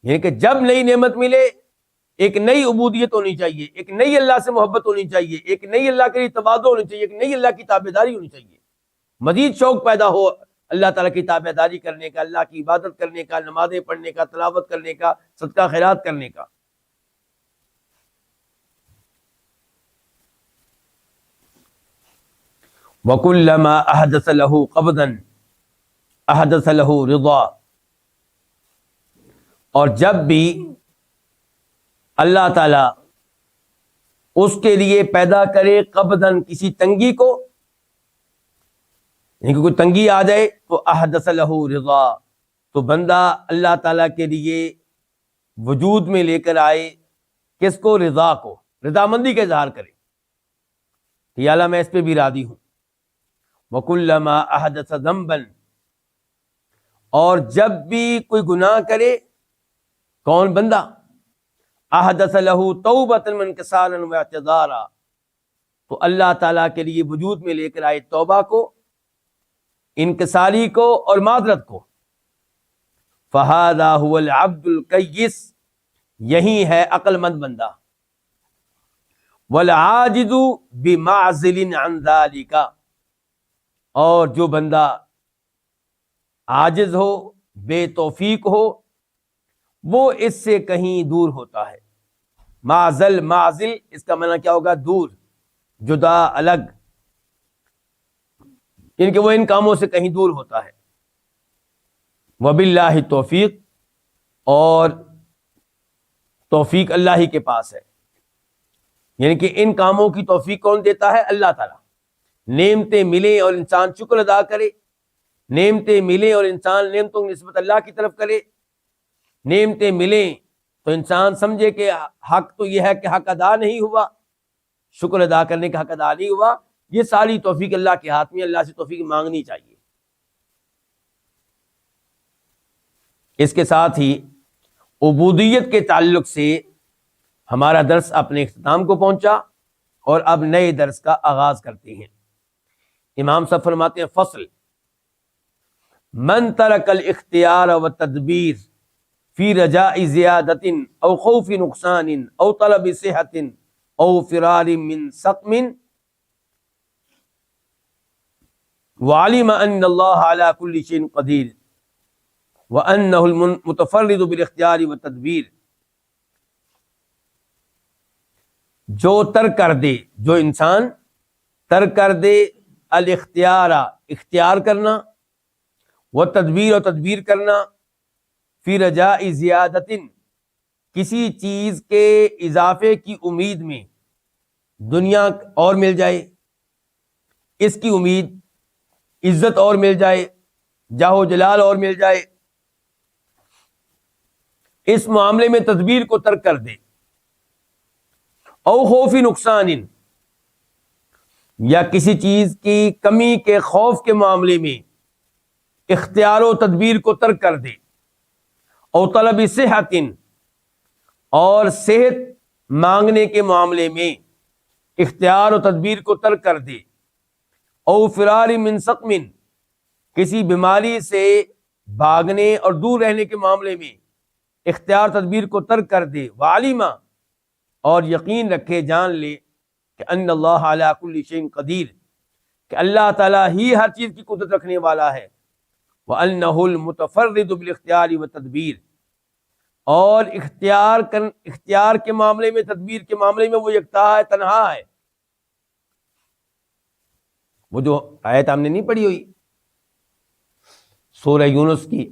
یعنی کہ جب نئی نعمت ملے ایک نئی عبودیت ہونی چاہیے، ایک نئی اللہ سے محبت ہونی چاہیے، ایک نئی اللہ کے لیے تواضع ہونی چاہیے، ایک نئی اللہ کی تابع داری ہونی چاہیے، مزید شوق پیدا ہو اللہ تعالیٰ کی تابع داری کرنے کا، اللہ کی عبادت کرنے کا، نمازیں پڑھنے کا، تلاوت کرنے کا، صدقہ خیرات کرنے کا. وَكُلَّمَا أَحْدَثَ لَهُ قَبْضًا احدث له رضا، اور جب بھی اللہ تعالی اس کے لیے پیدا کرے قبضاً، کسی تنگی کو، یعنی کہ کوئی تنگی آ جائے تو احدث له رضا، تو بندہ اللہ تعالیٰ کے لیے وجود میں لے کر آئے کس کو؟ رضا کو، رضامندی کا اظہار کرے کہ یا اللہ میں اس پہ بھی راضی ہوں۔ وَكُلَّمَا أَحْدَثَ ذَنْبًا، اور جب بھی کوئی گناہ کرے، کون؟ بندہ، احدث لہ توبۃ وانکسارا واعتذارا، تو اللہ تعالیٰ کے لیے وجود میں لے کر آئے توبہ کو، انکساری کو اور معذرت کو۔ فہذا هو العبد الکیس، یہی ہے عقل مند بندہ۔ والعاجز بمعزل عن ذلک، اور جو بندہ عاجز ہو، بے توفیق ہو، وہ اس سے کہیں دور ہوتا ہے۔ معزل، معزل اس کا معنی کیا ہوگا؟ دور، جدا، الگ، یعنی کہ وہ ان کاموں سے کہیں دور ہوتا ہے۔ وباللہ توفیق، اور توفیق اللہ ہی کے پاس ہے، یعنی کہ ان کاموں کی توفیق کون دیتا ہے؟ اللہ تعالیٰ۔ نعمتیں ملیں اور انسان شکر ادا کرے، نعمتیں ملیں اور انسان نعمتوں کی نسبت اللہ کی طرف کرے، نعمتیں ملیں تو انسان سمجھے کہ حق تو یہ ہے کہ حق ادا نہیں ہوا، شکر ادا کرنے کا حق ادا نہیں ہوا، یہ ساری توفیق اللہ کے ہاتھ میں، اللہ سے توفیق مانگنی چاہیے۔ اس کے ساتھ ہی عبودیت کے تعلق سے ہمارا درس اپنے اختتام کو پہنچا، اور اب نئے درس کا آغاز کرتے ہیں۔ امام صاحب فرماتے ہیں فصل، من ترک الاختیار والتدبیر فی رجاء زیادت او خوف نقصان او طلب صحت او فرار من سقم وعلم ان اللہ علی کل شیء قدیر وانہ المتفرد بالاختیار والتدبیر، جو ترک کر دے، جو انسان ترک کر دے الاختیار، اختیار کرنا، والتدبیر، اور تدبیر کرنا، فی رجاء زیادت، کسی چیز کے اضافے کی امید میں، دنیا اور مل جائے، اس کی امید، عزت اور مل جائے، جاہ و جلال اور مل جائے، اس معاملے میں تدبیر کو ترک کر دے۔ او خوف نقصان، یا کسی چیز کی کمی کے خوف کے معاملے میں اختیار و تدبیر کو ترک کر دے۔ او طلب صحت، اور صحت مانگنے کے معاملے میں اختیار و تدبیر کو ترک کر دے۔ او فرار من سقم، کسی بیماری سے بھاگنے اور دور رہنے کے معاملے میں اختیار تدبیر کو ترک کر دے۔ وعلم، اور یقین رکھے، جان لے کہ ان اللہ علی کل شیء قدیر، کہ اللہ تعالیٰ ہی ہر چیز کی قدرت رکھنے والا ہے۔ وَأَنَّهُ الْمُتَفَرِّدُ بِالْاخْتِيَارِ وَالتَّدْبِيرِ، اور اختیار کے معاملے میں، تدبیر کے معاملے میں وہ یکتا ہے، تنہا ہے۔ وہ جو آیت ہم نے نہیں پڑھی ہوئی سورہ یونس کی،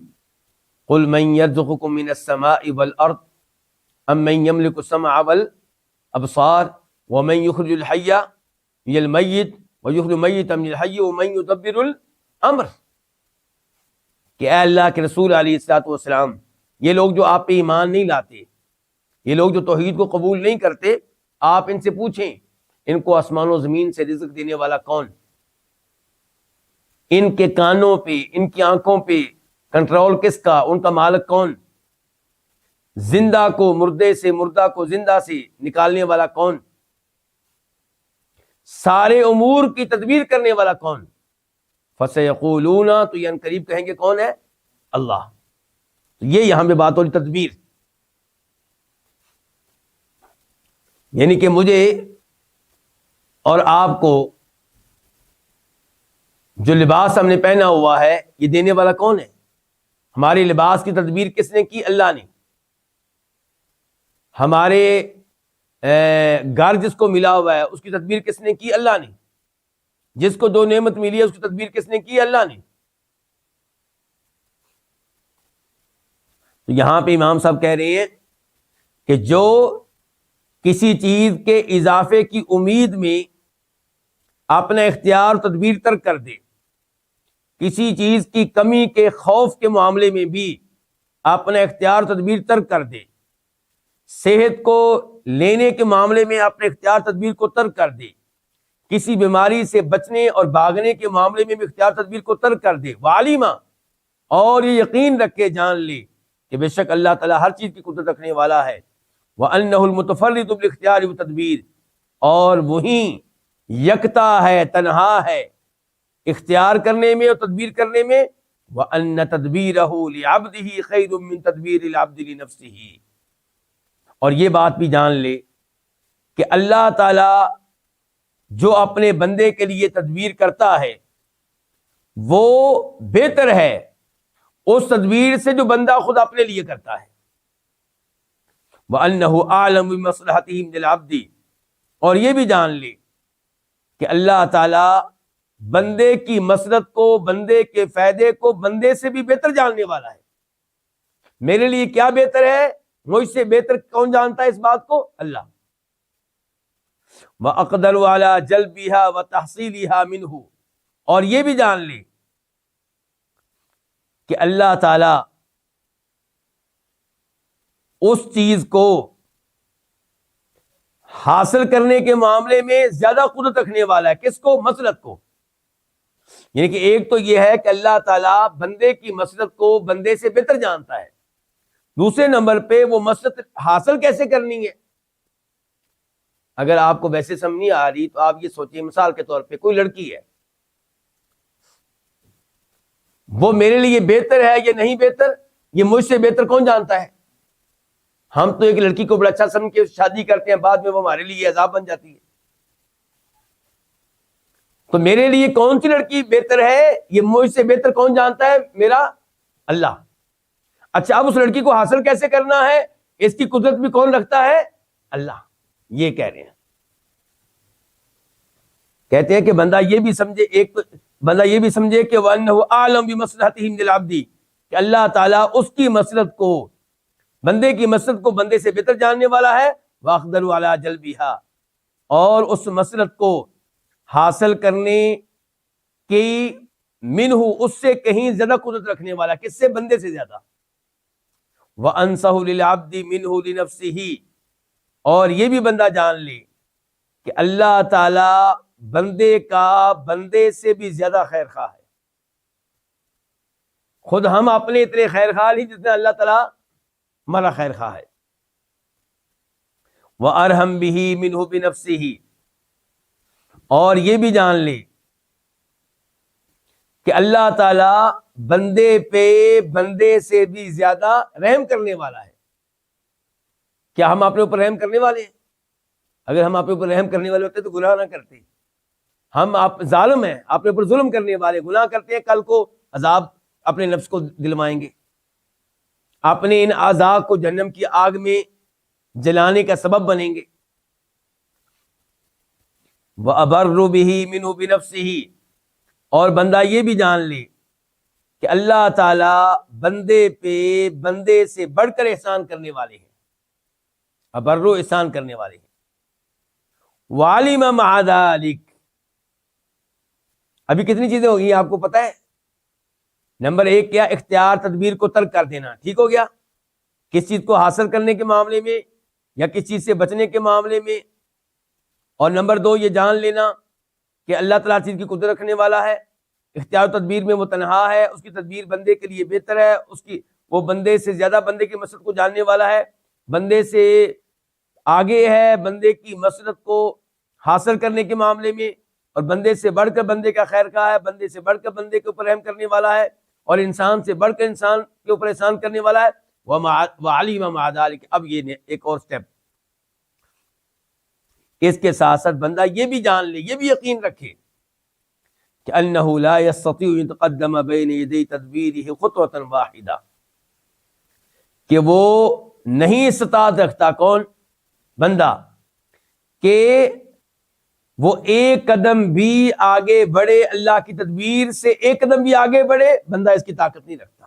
قُلْ مَن يَرْزُقُكُم مِّنَ السَّمَاءِ وَالْأَرْضِ أَمَّن يَمْلِكُ السَّمْعَ وَالْأَبْصَارَ وَمَن يُخْرِجُ الْحَيَّ مِنَ الْمَيِّتِ وَيُخْرِجُ الْمَيِّتَ مِنَ الْحَيِّ وَمَن يُدَبِّرُ الْأَمْرَ، کہ اے اللہ کے رسول علیہ الصلوۃ والسلام، یہ لوگ جو آپ پہ ایمان نہیں لاتے، یہ لوگ جو توحید کو قبول نہیں کرتے، آپ ان سے پوچھیں ان کو آسمان و زمین سے رزق دینے والا کون؟ ان کے کانوں پہ، ان کی آنکھوں پہ کنٹرول کس کا؟ ان کا مالک کون؟ زندہ کو مردے سے، مردہ کو زندہ سے نکالنے والا کون؟ سارے امور کی تدبیر کرنے والا کون؟ فَسَيَقُولُونَ، تو یہ قریب کہیں گے کون ہے؟ اللہ۔ تو یہ یہاں پہ بات ہو رہی تدبیر، یعنی کہ مجھے اور آپ کو جو لباس ہم نے پہنا ہوا ہے، یہ دینے والا کون ہے؟ ہمارے لباس کی تدبیر کس نے کی؟ اللہ نے۔ ہمارے گھر جس کو ملا ہوا ہے، اس کی تدبیر کس نے کی؟ اللہ نے۔ جس کو دو نعمت ملی ہے، اس کی تدبیر کس نے کی؟ اللہ نے۔ تو یہاں پہ امام صاحب کہہ رہے ہیں کہ جو کسی چیز کے اضافے کی امید میں اپنا اختیار تدبیر ترک کر دے، کسی چیز کی کمی کے خوف کے معاملے میں بھی اپنا اختیار تدبیر ترک کر دے، صحت کو لینے کے معاملے میں اپنے اختیار تدبیر کو ترک کر دے، کسی بیماری سے بچنے اور بھاگنے کے معاملے میں بھی اختیار تدبیر کو ترک کر دے، وعلیما، اور یہ یقین رکھے، جان لے کہ بے شک اللہ تعالیٰ ہر چیز کی قدرت رکھنے والا ہے، وَأَنَّهُ الْمُتَفَرِّدُ بِالْاخْتِيَارِ وَالتَّدْبِيرِ، اور وہیں یکتا ہے، تنہا ہے اختیار کرنے میں اور تدبیر کرنے میں، وَأَنَّ تَدْبِيرَهُ لِعَبْدِهِ خَيْرٌ مِّن تَدْبِيرِ الْعَبْدِ لِنَفْسِهِ، اور یہ بات بھی جان لے کہ اللہ تعالیٰ جو اپنے بندے کے لیے تدبیر کرتا ہے وہ بہتر ہے اس تدبیر سے جو بندہ خود اپنے لیے کرتا ہے۔ وَأَنَّهُ أَعْلَمُ بِمَصْلَحَتِهِ مِنَ الْعَبْدِ، اور یہ بھی جان لے کہ اللہ تعالیٰ بندے کی مصلحت کو، بندے کے فائدے کو بندے سے بھی بہتر جاننے والا ہے۔ میرے لیے کیا بہتر ہے، مجھ سے بہتر کون جانتا ہے اس بات کو؟ اللہ۔ وَأَقْدَرُ عَلَى جَلْبِهَا وَتَحْصِيلِهَا مِنْهُ، اور یہ بھی جان لے کہ اللہ تعالی اس چیز کو حاصل کرنے کے معاملے میں زیادہ قدرت رکھنے والا ہے۔ کس کو؟ مصلحت کو۔ یعنی کہ ایک تو یہ ہے کہ اللہ تعالیٰ بندے کی مصلحت کو بندے سے بہتر جانتا ہے، دوسرے نمبر پہ وہ مصلحت حاصل کیسے کرنی ہے۔ اگر آپ کو ویسے سمجھ نہیں آ رہی تو آپ یہ سوچیں، مثال کے طور پہ کوئی لڑکی ہے، وہ میرے لیے بہتر ہے یا نہیں بہتر، یہ مجھ سے بہتر کون جانتا ہے؟ ہم تو ایک لڑکی کو بڑا اچھا سمجھ کے شادی کرتے ہیں، بعد میں وہ ہمارے لیے عذاب بن جاتی ہے۔ تو میرے لیے کون سی لڑکی بہتر ہے یہ مجھ سے بہتر کون جانتا ہے؟ میرا اللہ۔ اچھا، اب اس لڑکی کو حاصل کیسے کرنا ہے اس کی قدرت بھی کون رکھتا ہے؟ اللہ۔ یہ کہہ رہے ہیں، کہتے ہیں کہ بندہ یہ بھی سمجھے، ایک تو بندہ یہ بھی سمجھے کہ وَأَنَّهُ أَعْلَمُ بِمَصْلَحَتِهِ مِنَ الْعَبْدِ، کہ اللہ تعالیٰ اس کی مصلحت کو، بندے کی مصلحت کو بندے سے بہتر جاننے والا ہے، وَأَقْدَرُ عَلَى جَلْبِهَا، اور اس مصلحت کو حاصل کرنے کی منہ، اس سے کہیں زیادہ قدرت رکھنے والا، کس سے؟ بندے سے زیادہ۔ وَأَنْسَهُ لِلْعَبْدِ مِنْهُ لِنَفْسِهِ، اور یہ بھی بندہ جان لے کہ اللہ تعالی بندے کا بندے سے بھی زیادہ خیر خواہ ہے۔ خود ہم اپنے اتنے خیر خواہ نہیں جتنا اللہ تعالیٰ ہمارا خیر خواہ ہے۔ وَأَرْحَمْ بِهِ مِنْهُ بِنَفْسِهِ، اور یہ بھی جان لے کہ اللہ تعالیٰ بندے پہ بندے سے بھی زیادہ رحم کرنے والا ہے۔ کیا ہم اپنے اوپر رحم کرنے والے ہیں؟ اگر ہم اپنے اوپر رحم کرنے والے ہوتے تو گناہ نہ کرتے۔ ہم آپ ظالم ہیں، اپنے اوپر ظلم کرنے والے، گناہ کرتے ہیں، کل کو عذاب اپنے نفس کو دلوائیں گے، اپنے ان اعضاء کو جہنم کی آگ میں جلانے کا سبب بنیں گے۔ وَأَبَرُّ بِهِ مِنْهُ بِنَفْسِهِ، اور بندہ یہ بھی جان لے کہ اللہ تعالی بندے پہ بندے سے بڑھ کر احسان کرنے والے ہیں، ابرو احسان کرنے والے ہیں۔ وَعَلِمَ مَعَ ذَلِكَ، ابھی کتنی چیزیں ہو گئی آپ کو پتہ ہے؟ نمبر ایک کیا؟ اختیار تدبیر کو ترک کر دینا، ٹھیک ہو گیا، کس چیز کو حاصل کرنے کے معاملے میں یا کس چیز سے بچنے کے معاملے میں۔ اور نمبر دو یہ جان لینا کہ اللہ تعالیٰ چیز کی قدرت رکھنے والا ہے، اختیار و تدبیر میں وہ تنہا ہے، اس کی تدبیر بندے کے لیے بہتر ہے، اس کی وہ بندے سے زیادہ بندے کی مصلحت کو جاننے والا ہے، بندے سے آگے ہے بندے کی مصلحت کو حاصل کرنے کے معاملے میں، اور بندے سے بڑھ کر بندے کا خیر خواہ ہے، بندے سے بڑھ کر بندے کے اوپر رحم کرنے والا ہے، اور انسان سے بڑھ کر انسان کے اوپر احسان کرنے والا ہے۔ وَعَلِمَ مَعَ ذَلِكَ، اب یہ ایک اور سٹیپ، اس کے ساتھ ساتھ بندہ یہ بھی جان لے، یہ بھی یقین رکھے کہ أَنَّهُ لَا يَسْتَطِيعُ أَن يَتَقَدَّمَ بَيْنَ يَدَيْ تَدْبِيرِهِ خُطْوَةً وَاحِدَةً، کہ وہ نہیں استطاعت رکھتا، کون؟ بندہ، کہ وہ ایک قدم بھی آگے بڑھے اللہ کی تدبیر سے، ایک قدم بھی آگے بڑھے، بندہ اس کی طاقت نہیں رکھتا۔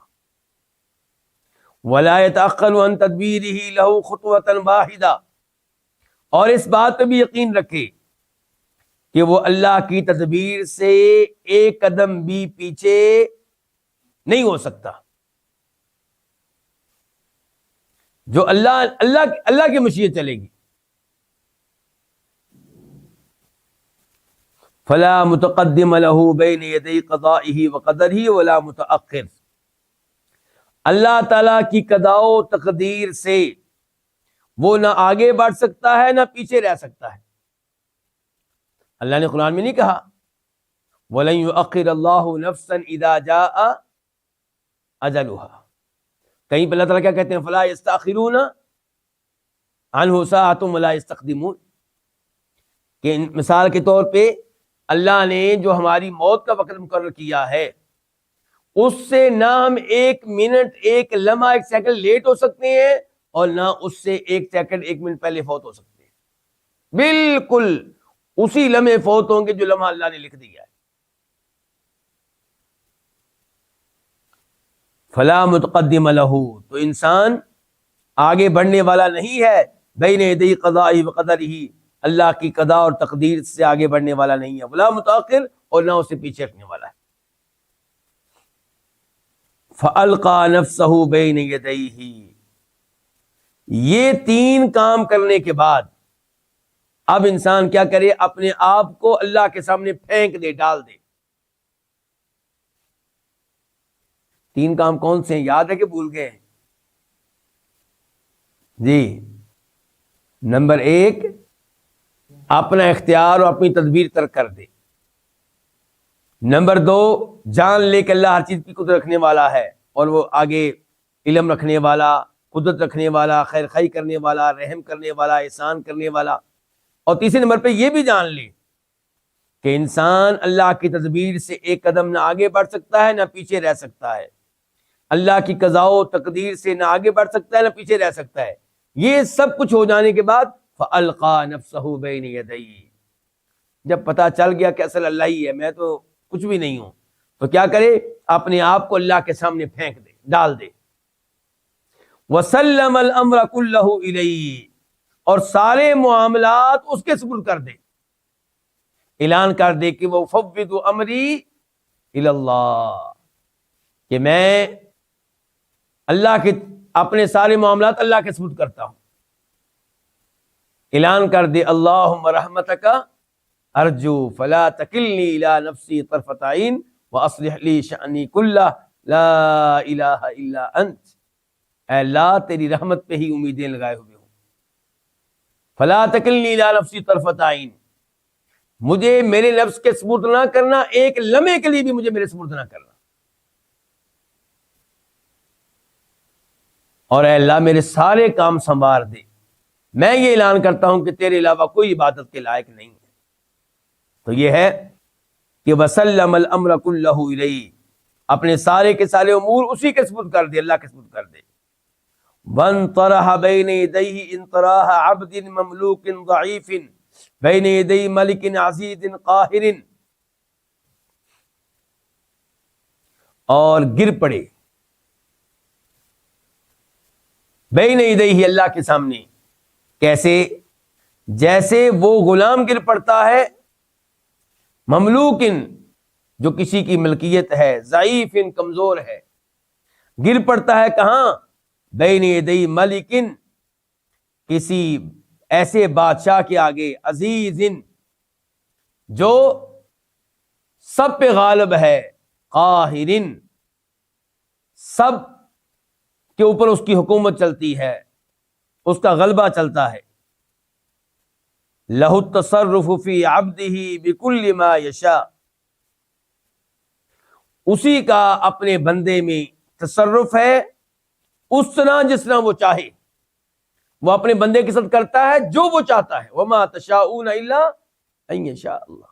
وَلَا يَتَأَخَّرُ عَن تَدْبِيرِهِ لَهُ خُطْوَةً وَاحِدَةً، اور اس بات پہ بھی یقین رکھے کہ وہ اللہ کی تدبیر سے ایک قدم بھی پیچھے نہیں ہو سکتا. جو اللہ کی مشیت چلے گی. فلا متقدم له بین یدی قضائه وقدره ولا متأخر. اللہ تعالی کی قضاء و تقدیر سے وہ نہ آگے بڑھ سکتا ہے نہ پیچھے رہ سکتا ہے. اللہ نے قرآن میں نہیں کہا وَلَن يُؤَخِّرَ اللَّهُ نَفْسًا إِذَا جَاءَ أَجَلُهَا. کہیں پہ اللہ تعالیٰ کیا کہتے ہیں فَلَا يَسْتَأْخِرُونَ عَنْهُ سَاعَةٌ وَلَا يَسْتَقْدِمُونَ. کہ مثال کے طور پہ اللہ نے جو ہماری موت کا وقت مقرر کیا ہے اس سے نہ ہم ایک منٹ ایک لمحہ ایک سیکنڈ لیٹ ہو سکتے ہیں اور نہ اس سے ایک سیکنڈ ایک منٹ پہلے فوت ہو سکتے ہیں. بالکل اسی لمحے فوت ہوں گے جو لمحہ اللہ نے لکھ دیا ہے. فلا متقدم له. تو انسان آگے بڑھنے والا نہیں ہے بین یدی قضائه وقدره. اللہ کی قضاء اور تقدیر سے آگے بڑھنے والا نہیں ہے. ولا متأخر اور نہ اسے پیچھے ہٹنے والا ہے. فَأَلْقَى نَفْسَهُ بَيْنَ يَدَيْهِ. یہ تین کام کرنے کے بعد اب انسان کیا کرے؟ اپنے آپ کو اللہ کے سامنے پھینک دے، ڈال دے. تین کام کون سے ہیں؟ یاد ہے کہ بھول گئے؟ جی، نمبر 1 اپنا اختیار اور اپنی تدبیر ترک کر دے. نمبر 2 جان لے کہ اللہ ہر چیز کی قدرت رکھنے والا ہے اور وہ آگے علم رکھنے والا، قدرت رکھنے والا، خیر خائی کرنے والا، رحم کرنے والا، احسان کرنے والا. اور تیسرے نمبر پہ یہ بھی جان لے کہ انسان اللہ کی تدبیر سے ایک قدم نہ آگے بڑھ سکتا ہے نہ پیچھے رہ سکتا ہے. اللہ کی قضاء و تقدیر سے نہ آگے بڑھ سکتا ہے نہ پیچھے رہ سکتا ہے. یہ سب کچھ ہو جانے کے بعد فَأَلْقَى نَفْسَهُ بَيْنَ يَدَيْهِ. جب پتہ چل گیا کہ اصل اللہ ہی ہے، میں تو کچھ بھی نہیں ہوں، تو کیا کرے؟ اپنے آپ کو اللہ کے سامنے پھینک دے، ڈال دے. وَسَلَّمَ الْأَمْرَ كُلَّهُ إِلَيْهِ. اور سارے معاملات اس کے سپرد کر دے. اعلان کر دے کہ وہ فوض امری الی اللہ، کہ میں اللہ کے اپنے سارے معاملات اللہ کے سپرد کرتا ہوں. اعلان کر دے اللہم رحمتک ارجو فلا تکلنی الی نفسی طرفۃ عین واصلح لی شأنی کلہ لا الہ الا انت. اے اللہ تیری رحمت پہ ہی امیدیں لگائے ہوئے ہوں. فلا تکلنی الی نفسی طرفۃ عین، مجھے میرے نفس کے سپرد نہ کرنا، ایک لمحے کے لیے بھی مجھے میرے سپرد نہ کرنا. اور اے اللہ میرے سارے کام سنوار دے. میں یہ اعلان کرتا ہوں کہ تیرے علاوہ کوئی عبادت کے لائق نہیں ہے. تو یہ ہے کہ وسلم الامر کلہ الیہ، اپنے سارے کے سارے امور اسی کے سپرد کر دے، اللہ کے سپرد کر دے. وانطرح بین یدیہ انطراح عبد مملوک ضعیف بین یدی ملک عزیز قاہر. اور گر پڑے بین یدیہ، اللہ کے سامنے. کیسے؟ جیسے وہ غلام گر پڑتا ہے مملوکن، جو کسی کی ملکیت ہے، ضعیف کمزور ہے، گر پڑتا ہے کہاں؟ بین یدی ملکن، کسی ایسے بادشاہ کے آگے، عزیز جو سب پہ غالب ہے، قاہر سب کے اوپر اس کی حکومت چلتی ہے، اس کا غلبہ چلتا ہے. لہ التصرف فی عبدہ بکل ما یشاء، اسی کا اپنے بندے میں تصرف ہے اس طرح جس طرح وہ چاہے. وہ اپنے بندے کے ساتھ کرتا ہے جو وہ چاہتا ہے. وما تشاءون الا ان یشاء اللہ.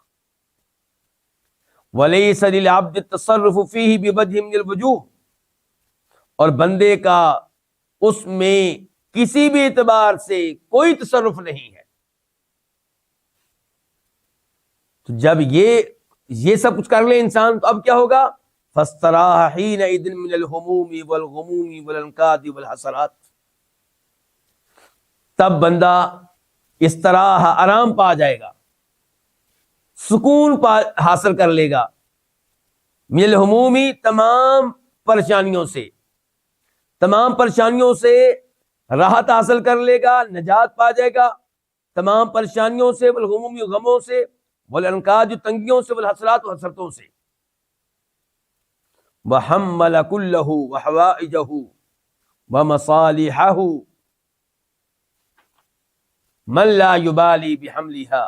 ولیس للعبد التصرف فیہ بوجہ من الوجوہ، اور بندے کا اس میں کسی بھی اعتبار سے کوئی تصرف نہیں ہے. تو جب یہ سب کچھ کر لے انسان تو اب کیا ہوگا؟ فاستراح حینئذ من الہموم والغموم والانکاد والحسرات. تب بندہ استراح، آرام پا جائے گا، سکون حاصل کر لے گا، من الہمومی تمام پریشانیوں سے راحت حاصل کر لے گا، نجات پا جائے گا تمام پریشانیوں سے، والغمومی غموں سے، والانکاج تنگیوں سے، والحسرات حسرتوں سے۔ وحمل کلہ وحوائجہ ومصالحہ من لا یبالی بحملہا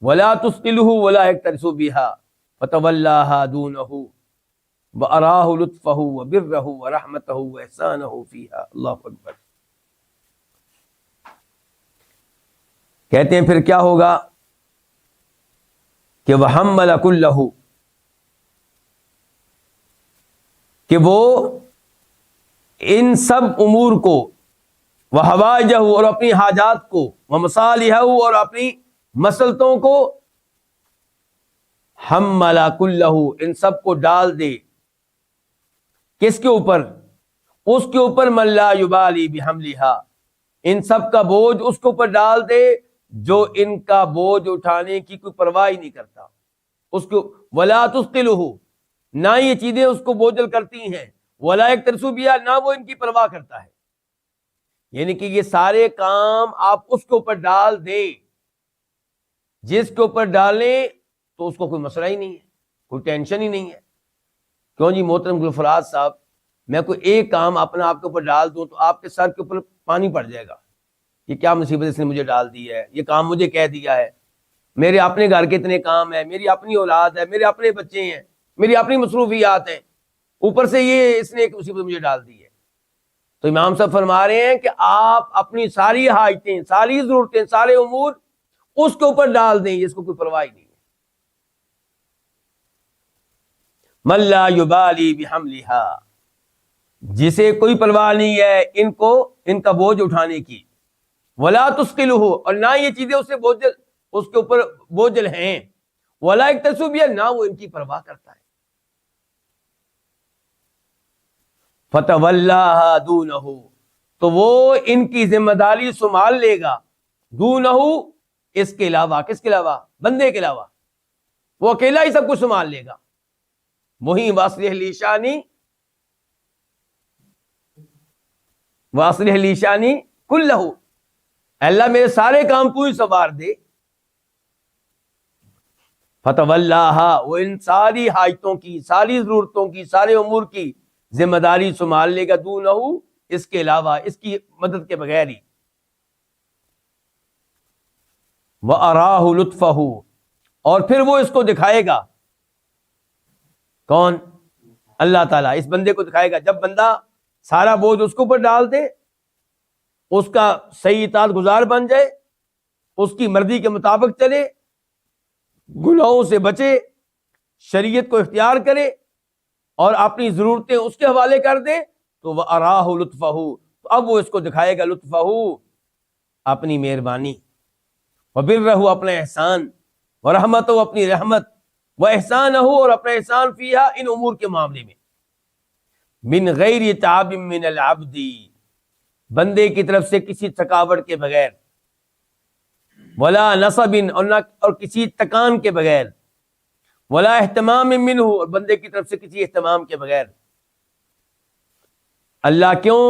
ولا تثقلہ ولا یکترث بہا فتولاہا دونہ وَأَرَاهُ لُطْفَهُ وَبِرَّهُ وَرَحْمَتَهُ وَإِحْسَانَهُ فِيهَا۔ اللہ اکبر۔ کہتے ہیں پھر کیا ہوگا کہ وَحَمَّلَ كُلَّهُ، کہ وہ ان سب امور کو، وَحَوَائِجَهُ اور اپنی حاجات کو، وَمَصَالِحَهُ اور اپنی مصلحتوں کو، حَمَّلَ كُلَّهُ ان سب کو ڈال دے، کس کے اوپر؟ اس کے اوپر من لا یبالی بحملہا، ان سب کا بوجھ اس کے اوپر ڈال دے جو ان کا بوجھ اٹھانے کی کوئی پرواہ ہی نہیں کرتا، اس کو ولا تثقلہ، نہ یہ چیزیں اس کو بوجھل کرتی ہیں، ولا یکترث بہا، نہ وہ ان کی پرواہ کرتا ہے، یعنی کہ یہ سارے کام آپ اس کے اوپر ڈال دیں، جس کے اوپر ڈالیں تو اس کو کوئی مسئلہ ہی نہیں ہے، کوئی ٹینشن ہی نہیں ہے۔ کیوں جی محترم گلفراز صاحب، میں کوئی ایک کام اپنا آپ کے اوپر ڈال دوں تو آپ کے سر کے اوپر پانی پڑ جائے گا، یہ کیا مصیبت اس نے مجھے ڈال دی ہے، یہ کام مجھے کہہ دیا ہے، میرے اپنے گھر کے اتنے کام ہیں، میری اپنی اولاد ہے، میرے اپنے بچے ہیں، میری اپنی مصروفیات ہیں، اوپر سے یہ اس نے ایک مصیبت مجھے ڈال دی ہے۔ تو امام صاحب فرما رہے ہیں کہ آپ اپنی ساری حاجتیں، ساری ضرورتیں، سارے امور اس کے اوپر ڈال دیں، جس کو کوئی پرواہ نہیں ہے۔ من لا یبالی بحملہا، جسے کوئی پرواہ نہیں ہے ان کا بوجھ اٹھانے کی، ولا تثقلہ اور نہ یہ چیزیں اس کے اوپر بوجھل ہیں، ولا یکترث بہا، نہ وہ ان کی پرواہ کرتا ہے۔ فتولاہا دونہ، تو وہ ان کی ذمہ داری سنبھال لے گا، دونہ اس کے علاوہ، کس کے علاوہ؟ بندے کے علاوہ، وہ اکیلا ہی سب کچھ سنبھال لے گا۔ وہی واصلح لی شانی، واصلح لی شانی کلہ، اللہ میرے سارے کام تو ہی سنوار دے۔ فتولاہا، وہ ان ساری حاجتوں کی، ساری ضرورتوں کی، سارے امور کی ذمہ داری سنبھال لے گا، دونہ اس کے علاوہ، اس کی مدد کے بغیر ہی۔ وَأَرَاهُ لُطْفَهُ، اور پھر وہ اس کو دکھائے گا، کون؟ اللہ تعالیٰ اس بندے کو دکھائے گا۔ جب بندہ سارا بوجھ اس کے اوپر ڈال دے، اس کا صحیح اطاعت گزار بن جائے، اس کی مرضی کے مطابق چلے، گناہوں سے بچے، شریعت کو اختیار کرے اور اپنی ضرورتیں اس کے حوالے کر دے، تو وَأَرَاهُ لُطْفَهُ، تو اب وہ اس کو دکھائے گا لطفہ، اپنی مہربانی، وبرہ، اپنا احسان، ورحمتہ، اپنی رحمت، واحسانہ، اور اپنا احسان فیہا، ان امور کے معاملے میں، من غیر تعب من العبد، بندے کی طرف سے کسی تھکاوٹ کے بغیر، ولا نصب، اور کسی تکان کے بغیر، ولا اہتمام منہ، اور بندے کی طرف سے کسی اہتمام کے بغیر۔ اللہ کیوں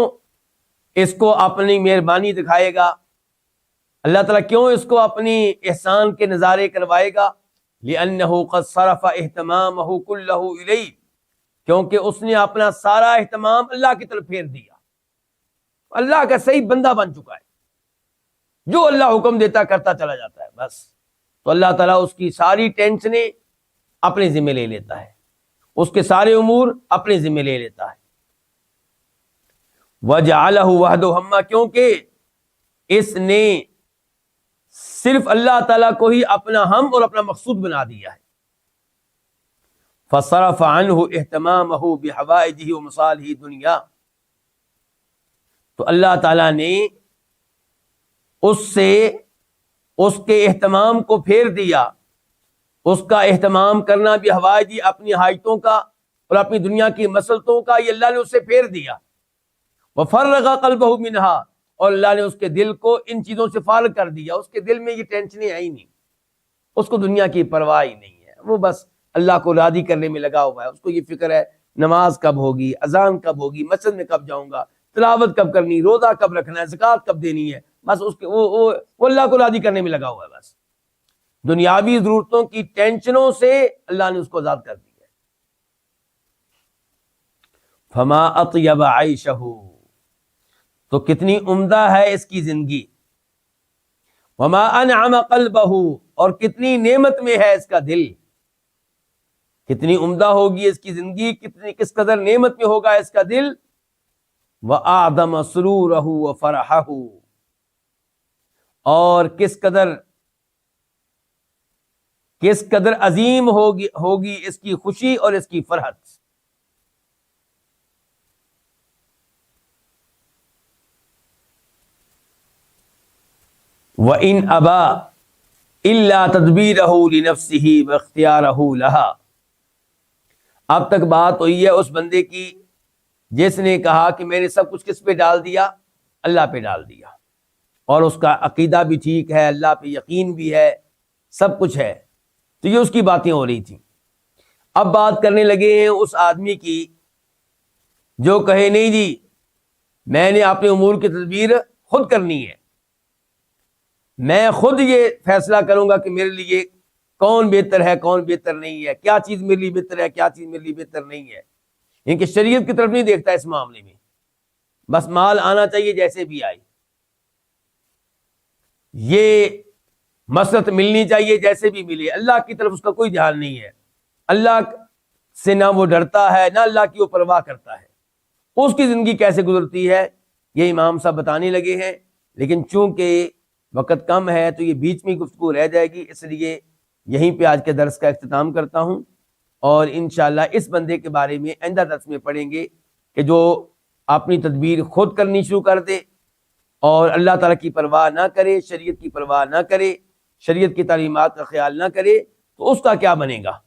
اس کو اپنی مہربانی دکھائے گا؟ اللہ تعالیٰ کیوں اس کو اپنی احسان کے نظارے کروائے گا؟ لأنہ قد صرف اہتمامہ کلہ الیہ، کیونکہ اس نے اپنا سارا اہتمام اللہ کی طرف پھیر دیا، اللہ کا صحیح بندہ بن چکا ہے، جو اللہ حکم دیتا کرتا چلا جاتا ہے بس۔ تو اللہ تعالیٰ اس کی ساری ٹینشنیں اپنے ذمہ لے لیتا ہے، اس کے سارے امور اپنے ذمہ لے لیتا ہے۔ وَجَعَلَهُ وَحْدَهُ هَمًّا، کیونکہ اس نے صرف اللہ تعالیٰ کو ہی اپنا ہم اور اپنا مقصود بنا دیا ہے۔ فَصَرَفَ عَنْهُ اهْتِمَامَهُ بِحَوَائِجِهِ وَمَصَالِحِ الدُّنْيَا، تو اللہ تعالیٰ نے اس سے اس کے اہتمام کو پھیر دیا، اس کا اہتمام کرنا بھی حوائجی، اپنی حاجتوں کا اور اپنی دنیا کی مصلحتوں کا، یہ اللہ نے اس سے پھیر دیا۔ وَفَرَّغَ قَلْبَهُ مِنْهَا، اور اللہ نے اس کے دل کو ان چیزوں سے فارغ کر دیا، اس کے دل میں یہ ٹینشنیں آئی نہیں، اس کو دنیا کی پرواہ ہی نہیں ہے، وہ بس اللہ کو راضی کرنے میں لگا ہوا ہے۔ اس کو یہ فکر ہے نماز کب ہوگی، اذان کب ہوگی، مسجد میں کب جاؤں گا، تلاوت کب کرنی، روزہ کب رکھنا ہے، زکوٰۃ کب دینی ہے، بس اس کے وہ اللہ کو راضی کرنے میں لگا ہوا ہے۔ بس دنیاوی ضرورتوں کی ٹینشنوں سے اللہ نے اس کو آزاد کر دیا ہے۔ فما اطیب عیشہ، تو کتنی عمدہ ہے اس کی زندگی، وما انعم قلبہ، اور کتنی نعمت میں ہے اس کا دل، کتنی عمدہ ہوگی اس کی زندگی، کس قدر نعمت میں ہوگا اس کا دل، وَأَعْظَمَ سُرُورَهُ وَفَرَحَهُ، اور کس قدر عظیم ہوگی اس کی خوشی اور اس کی فرحت۔ وَإِنْ أَبَى إِلَّا تَدْبِيرَهُ لِنَفْسِهِ وَاخْتِيَارَهُ لَهَا، اب تک بات ہوئی ہے اس بندے کی جس نے کہا کہ میں نے سب کچھ کس پہ ڈال دیا، اللہ پہ ڈال دیا، اور اس کا عقیدہ بھی ٹھیک ہے، اللہ پہ یقین بھی ہے، سب کچھ ہے، تو یہ اس کی باتیں ہو رہی تھیں۔ اب بات کرنے لگے ہیں اس آدمی کی جو کہے نہیں جی میں نے اپنے امور کی تدبیر خود کرنی ہے، میں خود یہ فیصلہ کروں گا کہ میرے لیے کون بہتر ہے کون بہتر نہیں ہے، کیا چیز میرے لیے بہتر ہے کیا چیز میرے لیے بہتر نہیں ہے، ان کی شریعت کی طرف نہیں دیکھتا اس معاملے میں، بس مال آنا چاہیے جیسے بھی آئے، یہ مسرت ملنی چاہیے جیسے بھی ملے، اللہ کی طرف اس کا کوئی دھیان نہیں ہے، اللہ سے نہ وہ ڈرتا ہے نہ اللہ کی وہ پرواہ کرتا ہے۔ اس کی زندگی کیسے گزرتی ہے یہ امام صاحب بتانے لگے ہیں، لیکن چونکہ وقت کم ہے تو یہ بیچ میں گفتگو رہ جائے گی، اس لیے یہیں پہ آج کے درس کا اختتام کرتا ہوں، اور انشاءاللہ اس بندے کے بارے میں آئندہ درس میں پڑھیں گے کہ جو اپنی تدبیر خود کرنی شروع کر دے اور اللہ تعالیٰ کی پرواہ نہ کرے، شریعت کی پرواہ نہ کرے، شریعت کی تعلیمات کا خیال نہ کرے، تو اس کا کیا بنے گا۔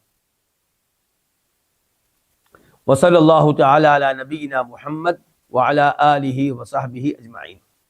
وصلی اللہ تعالی علی نبینا محمد وعلی آلہ وصحبہ اجمعین۔